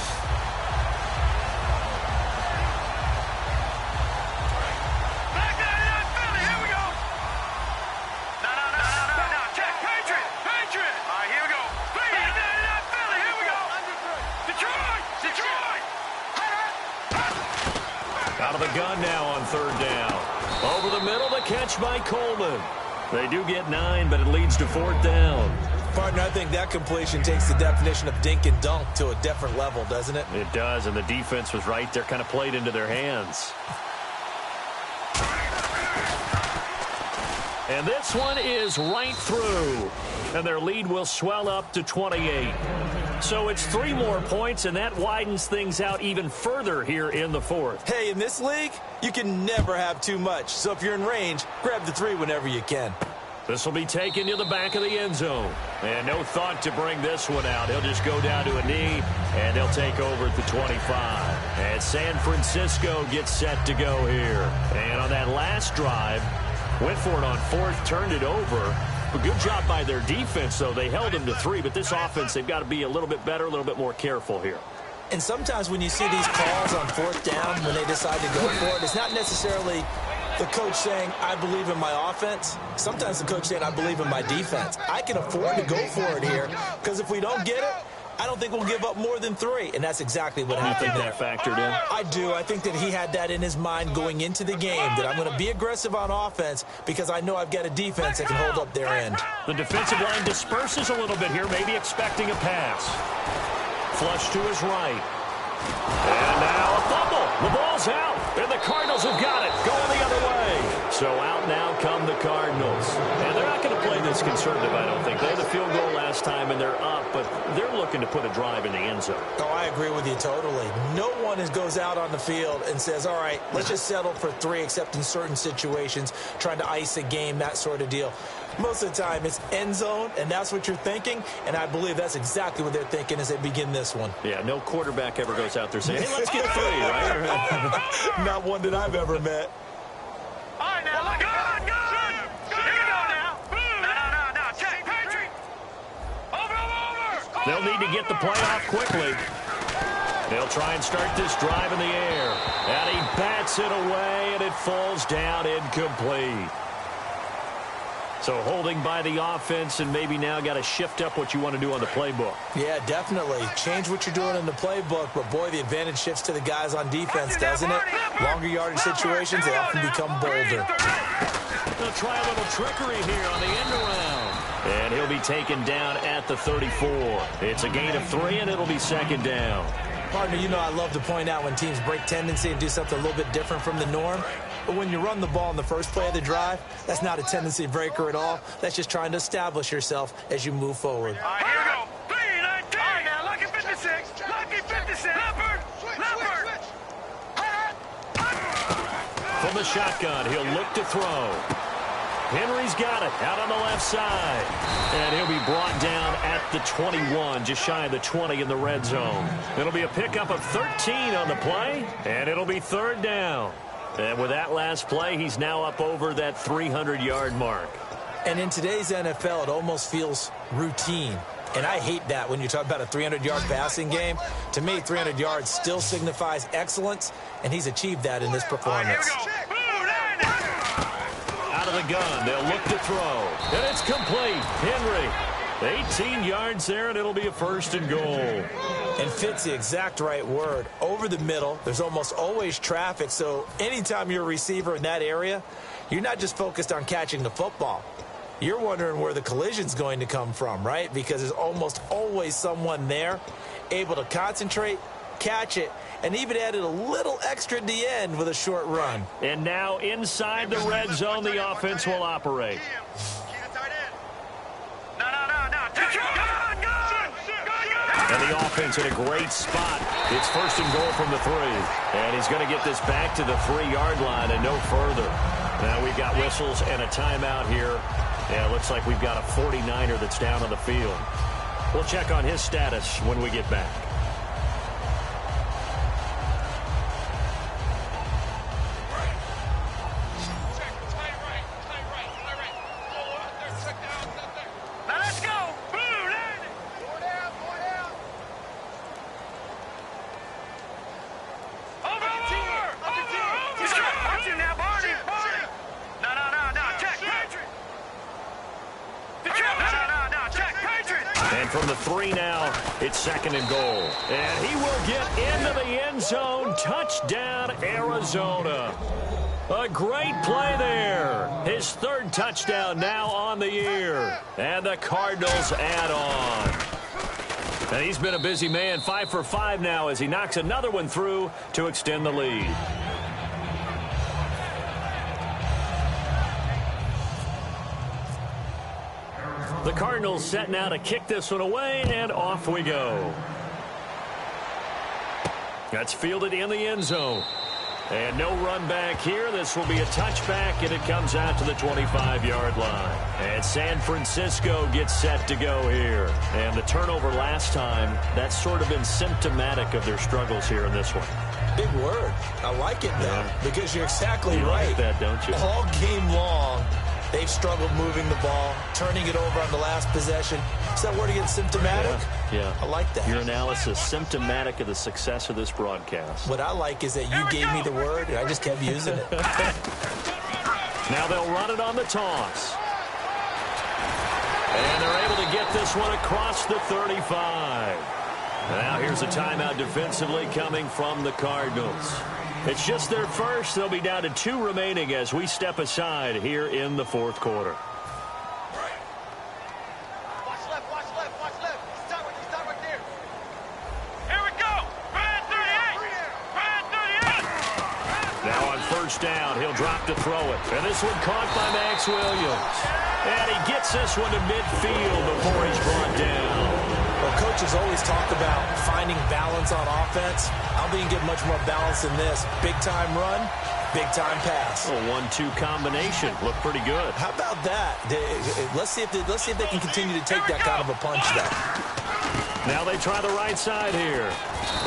Out of the gun now on 3rd down. Over the middle, the catch by Coleman. They do get 9, but it leads to 4th down. Partner, I think that completion takes the definition of dink and dunk to a different level, doesn't it? It does, and the defense was right there, kind of played into their hands. And this one is right through. And their lead will swell up to 28. So it's 3 more points, and that widens things out even further here in the 4th. Hey, in this league, you can never have too much. So if you're in range, grab the 3 whenever you can. This will be taken to the back of the end zone. And no thought to bring this one out. He'll just go down to a knee, and they'll take over at the 25. And San Francisco gets set to go here. And on that last drive, went for it on 4th, turned it over. A good job by their defense, though. They held them to 3, but this offense, they've got to be a little bit better, a little bit more careful here. And sometimes when you see these calls on 4th down, when they decide to go for it, it's not necessarily the coach saying, I believe in my offense. Sometimes the coach saying, I believe in my defense. I can afford to go for it here, because if we don't get it, I don't think we'll give up more than 3, and that's exactly what You happened think there. that factored in? I do. I think that he had that in his mind going into the game, that I'm going to be aggressive on offense because I know I've got a defense that can hold up their end. The defensive line disperses a little bit here, maybe expecting a pass. Flush to his right. And now a fumble. The ball's out, and the Cardinals have got it. Going the other way. So out now come the Cardinals. And they're not going to play this conservative, I don't think. They had the field goal last time, and they're up, but they're looking to put a drive in the end zone. Oh, I agree with you totally. No one goes out on the field and says, all right, let's just settle for 3, except in certain situations, trying to ice a game, that sort of deal. Most of the time, it's end zone, and that's what you're thinking, and I believe that's exactly what they're thinking as they begin this one. Yeah, no quarterback ever goes out there saying, hey, let's get 3, right? Not one that I've ever met. All right, now, look, good. Here you go now. No. Check. Patrick. Over. They'll need to get the play off quickly. They'll try and start this drive in the air. And he bats it away, and it falls down incomplete. So holding by the offense, and maybe now got to shift up what you want to do on the playbook. Yeah, definitely. Change what you're doing in the playbook, but boy, the advantage shifts to the guys on defense, doesn't it? Longer yardage situations, they often become bolder. They'll try a little trickery here on the end around. And he'll be taken down at the 34. It's a gain of 3, and it'll be second down. Partner, you know I love to point out when teams break tendency and do something a little bit different from the norm. But when you run the ball in the first play of the drive, that's not a tendency breaker at all. That's just trying to establish yourself as you move forward. All right, here we go. 3-19. All right, now, lucky 56. Lucky 56. Leopard. From the shotgun, he'll look to throw. Henry's got it out on the left side. And he'll be brought down at the 21, just shy of the 20 in the red zone. It'll be a pickup of 13 on the play, and it'll be third down. And with that last play, he's now up over that 300-yard mark. And in today's NFL, it almost feels routine. And I hate that when you talk about a 300-yard passing game. To me, 300 yards still signifies excellence, and he's achieved that in this performance. Out of the gun, they'll look to throw. And it's complete. Henry, 18 yards there, and it'll be a first and goal. And fits the exact right word. Over the middle, there's almost always traffic, so anytime you're a receiver in that area, you're not just focused on catching the football. You're wondering where the collision's going to come from, right? Because there's almost always someone there able to concentrate, catch it, and even added a little extra at the end with a short run. And now inside the red zone, the offense will operate. And the offense in a great spot. It's first and goal from the 3. And he's going to get this back to the 3-yard line and no further. Now we've got whistles and a timeout here. Yeah, it looks like we've got a 49er that's down on the field. We'll check on his status when we get back. From the 3 now, it's second and goal. And he will get into the end zone. Touchdown, Arizona. A great play there. His 3rd touchdown now on the year. And the Cardinals add on. And he's been a busy man, 5 for 5 now as he knocks another one through to extend the lead. The Cardinals set now to kick this one away, and off we go. That's fielded in the end zone. And no run back here. This will be a touchback, and it comes out to the 25-yard line. And San Francisco gets set to go here. And the turnover last time, that's sort of been symptomatic of their struggles here in this one. Big word. I like it, though, because you're exactly you right. Like that, don't you? All game long, they've struggled moving the ball, turning it over on the last possession. Is that word again, symptomatic? Yeah. I like that. Your analysis, symptomatic of the success of this broadcast. What I like is that you gave me the word, and I just kept using it. Now they'll run it on the toss. And they're able to get this one across the 35. Now here's a timeout defensively coming from the Cardinals. It's just their first. They'll be down to 2 remaining as we step aside here in the fourth quarter. Watch left, watch left, watch left. Stop right there. Here we go. Brand 38. Brand 38. Now on first down, he'll drop to throw it. And this one caught by Max Williams. And he gets this one to midfield before he's brought down. Well, coaches always talk about finding balance on offense. I don't think you can get much more balance than this. Big-time run, big-time pass. A 1-2 combination. Looked pretty good. How about that? Let's see if they can continue to take that kind of a punch there. Now they try the right side here.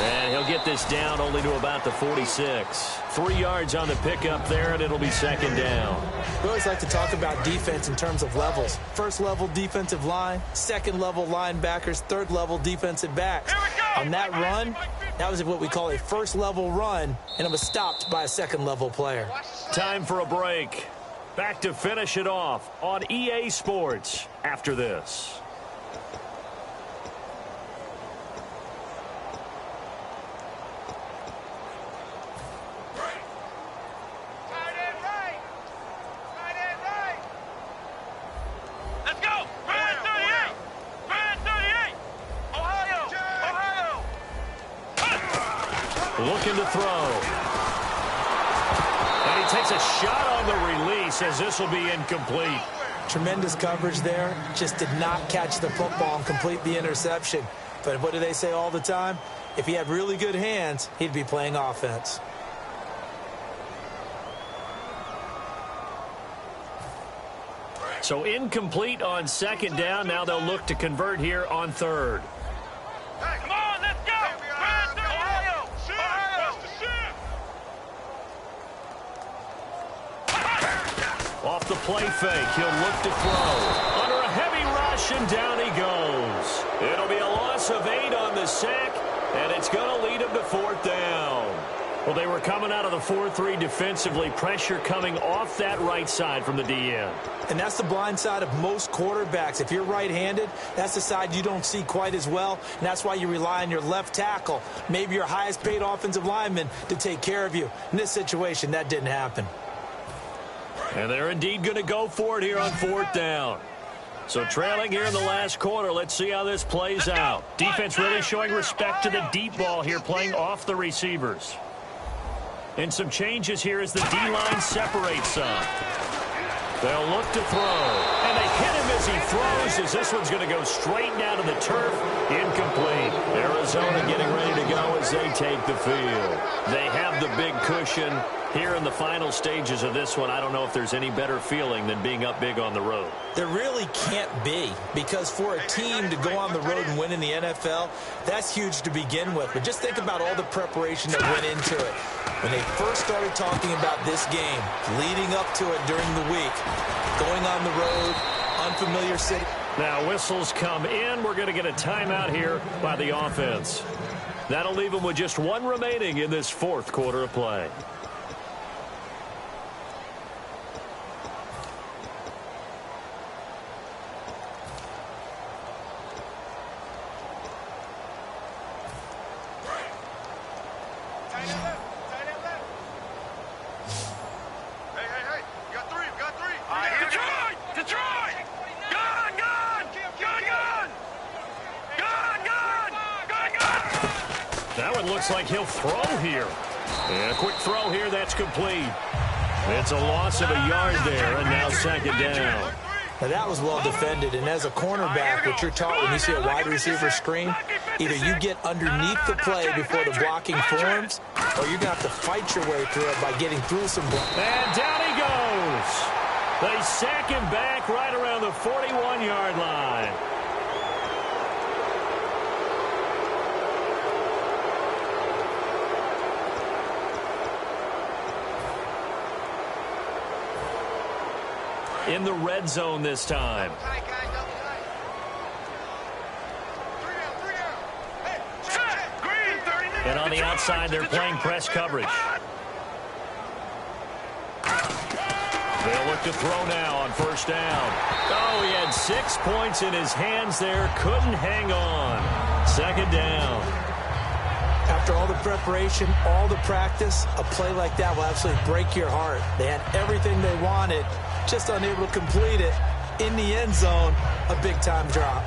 And he'll get this down only to about the 46. 3 yards on the pickup there, and it'll be second down. We always like to talk about defense in terms of levels. First level defensive line, second level linebackers, third level defensive backs. On that run, that was what we call a first level run, and it was stopped by a second level player. Time for a break. Back to finish it off on EA Sports after this. Looking to throw. And he takes a shot on the release as this will be incomplete. Tremendous coverage there. Just did not catch the football and complete the interception. But what do they say all the time? If he had really good hands, he'd be playing offense. So incomplete on second down. Now they'll look to convert here on third. Come on, let's go. Ohio. Off the play fake, he'll look to throw. Under a heavy rush, and down he goes. It'll be a loss of 8 on the sack, and it's going to lead him to fourth down. Well, they were coming out of the 4-3 defensively. Pressure coming off that right side from the DN. And that's the blind side of most quarterbacks. If you're right-handed, that's the side you don't see quite as well, and that's why you rely on your left tackle, maybe your highest-paid offensive lineman, to take care of you. In this situation, that didn't happen. And they're indeed going to go for it here on fourth down. So trailing here in the last quarter, let's see how this plays out. Defense really showing respect to the deep ball here, playing off the receivers. And some changes here as the D-line separates some. They'll look to throw. And they hit him as he throws, as this one's going to go straight down to the turf. Incomplete. Arizona getting ready to go as they take the field. They have the big cushion here in the final stages of this one. I don't know if there's any better feeling than being up big on the road. There really can't be, because for a team to go on the road and win in the NFL, that's huge to begin with. But just think about all the preparation that went into it. When they first started talking about this game, leading up to it during the week, going on the road, unfamiliar city. Now whistles come in. We're going to get a timeout here by the offense. That'll leave them with just 1 remaining in this fourth quarter of play. Looks like he'll throw here. And a quick throw here, that's complete. It's a loss of a yard there, and now second down. Now that was well defended, and as a cornerback, what you're taught when you see a wide receiver screen, either you get underneath the play before the blocking forms, or you're going to have to fight your way through it by getting through some blocks. And down he goes. They sack him back right around the 41-yard line. In the red zone this time. And on the outside, they're playing press coverage. They'll look to throw now on first down. Oh, he had 6 points in his hands there. Couldn't hang on. Second down. After all the preparation, all the practice, a play like that will absolutely break your heart. They had everything they wanted, just unable to complete it. In the end zone, a big-time drop.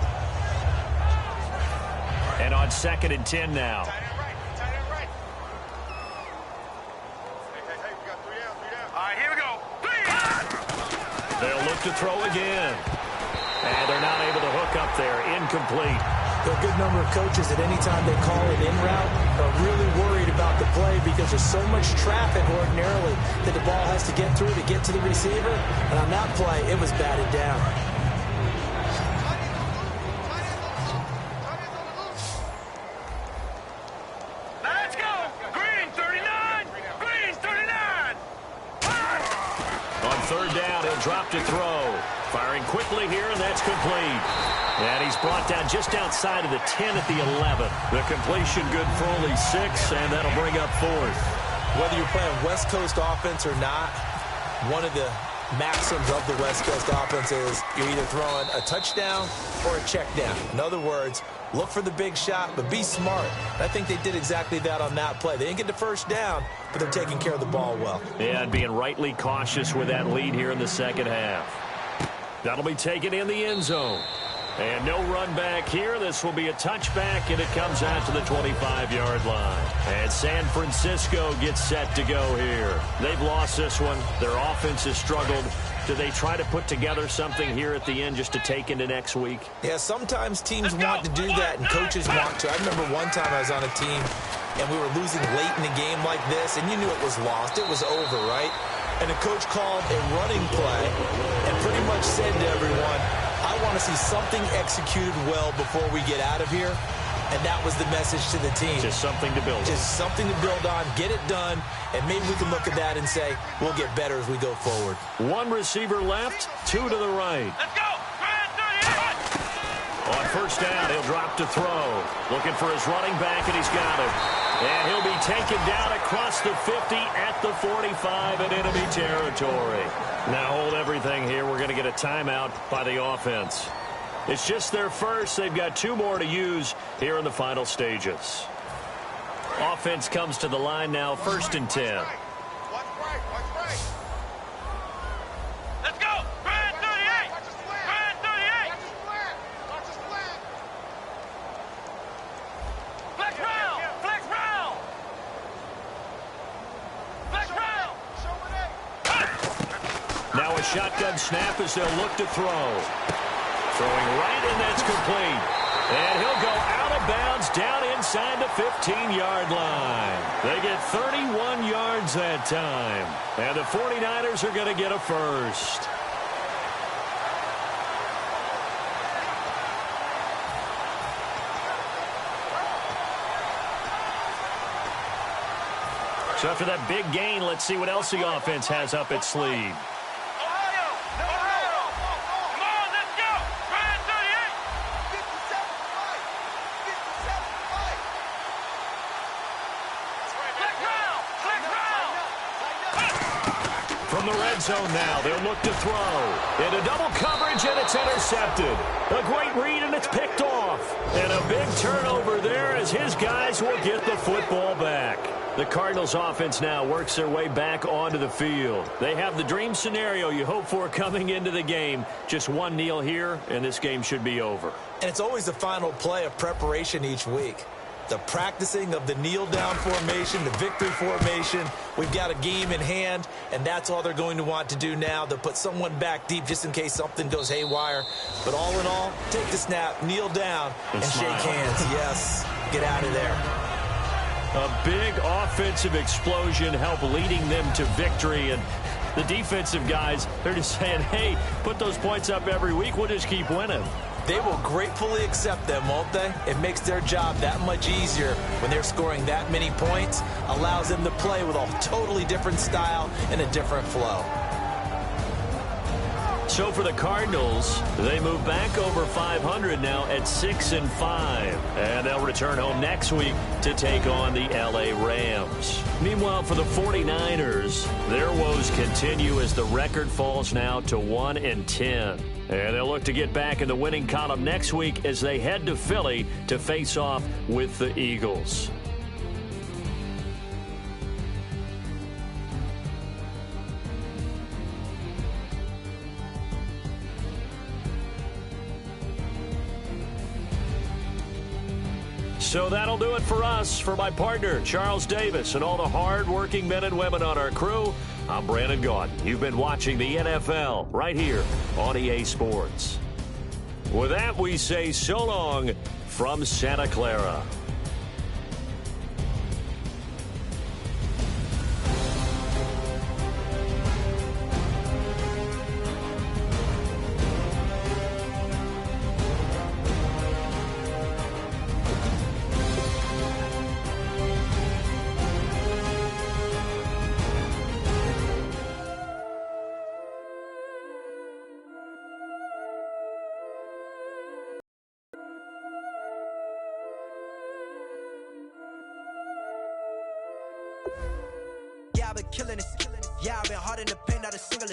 And on 2nd and 10 now. Tight end right. Hey, we got 3 down. All right, here we go. 3 down. They'll look to throw again. And they're not able to hook up there. Incomplete. There are a good number of coaches at any time they call an in route are really worried about the play because there's so much traffic ordinarily that the ball has to get through to get to the receiver. And on that play, it was batted down. Let's go. Green 39. Green 39. On 3rd down, he'll drop to throw. Firing quickly here, and that's complete. And he's brought down just outside of the 10 at the 11. The completion good for only 6, and that'll bring up 4th. Whether you're playing West Coast offense or not, one of the maxims of the West Coast offense is you're either throwing a touchdown or a check down. In other words, look for the big shot, but be smart. I think they did exactly that on that play. They didn't get the first down, but they're taking care of the ball well. Yeah, and being rightly cautious with that lead here in the second half. That'll be taken in the end zone. And no run back here. This will be a touchback, and it comes out to the 25-yard line. And San Francisco gets set to go here. They've lost this one. Their offense has struggled. Do they try to put together something here at the end just to take into next week? Yeah, sometimes teams want to do that, and coaches want to. I remember one time I was on a team, and we were losing late in a game like this, and you knew it was lost. It was over, right? And the coach called a running play and pretty much said to everyone, I want to see something executed well before we get out of here. And that was the message to the team. Just something to build on. Just something to build on, get it done, and maybe we can look at that and say, we'll get better as we go forward. 1 receiver left, 2 to the right. Let's go. On 1st down, he'll drop to throw. Looking for his running back, and he's got him. And he'll be taken down across the 50 at the 45 in enemy territory. Now hold everything here. We're going to get a timeout by the offense. It's just their first. They've got 2 more to use here in the final stages. Offense comes to the line now, 1st and 10. Watch right. Let's go. Grand 38. Grand 38. Watch the slant. Flex round. Now a shotgun snap as they'll look to throw. Throwing right, and that's complete. And he'll go out of bounds down inside the 15-yard line. They get 31 yards that time. And the 49ers are going to get a first. So after that big gain, let's see what else the offense has up its sleeve. From the red zone now, they'll look to throw. Into double coverage, and it's intercepted. A great read, and it's picked off. And a big turnover there as his guys will get the football back. The Cardinals offense now works their way back onto the field. They have the dream scenario you hope for coming into the game. Just one kneel here, and this game should be over. And it's always the final play of preparation each week. The practicing of the kneel-down formation, the victory formation. We've got a game in hand, and that's all they're going to want to do now. They'll put someone back deep just in case something goes haywire. But all in all, take the snap, kneel down, and shake hands. Yes, get out of there. A big offensive explosion helped leading them to victory. And the defensive guys, they're just saying, hey, put those points up every week. We'll just keep winning. They will gratefully accept them, won't they? It makes their job that much easier when they're scoring that many points. Allows them to play with a totally different style and a different flow. So for the Cardinals, they move back over 500 now at 6-5. And they'll return home next week to take on the LA Rams. Meanwhile, for the 49ers, their woes continue as the record falls now to 1-10. And they'll look to get back in the winning column next week as they head to Philly to face off with the Eagles. So that'll do it for us. For my partner, Charles Davis, and all the hard-working men and women on our crew, I'm Brandon Gaudin. You've been watching the NFL right here on EA Sports. With that, we say so long from Santa Clara. Yeah, I've been killing it. Yeah, I've been hard in the paint, not a single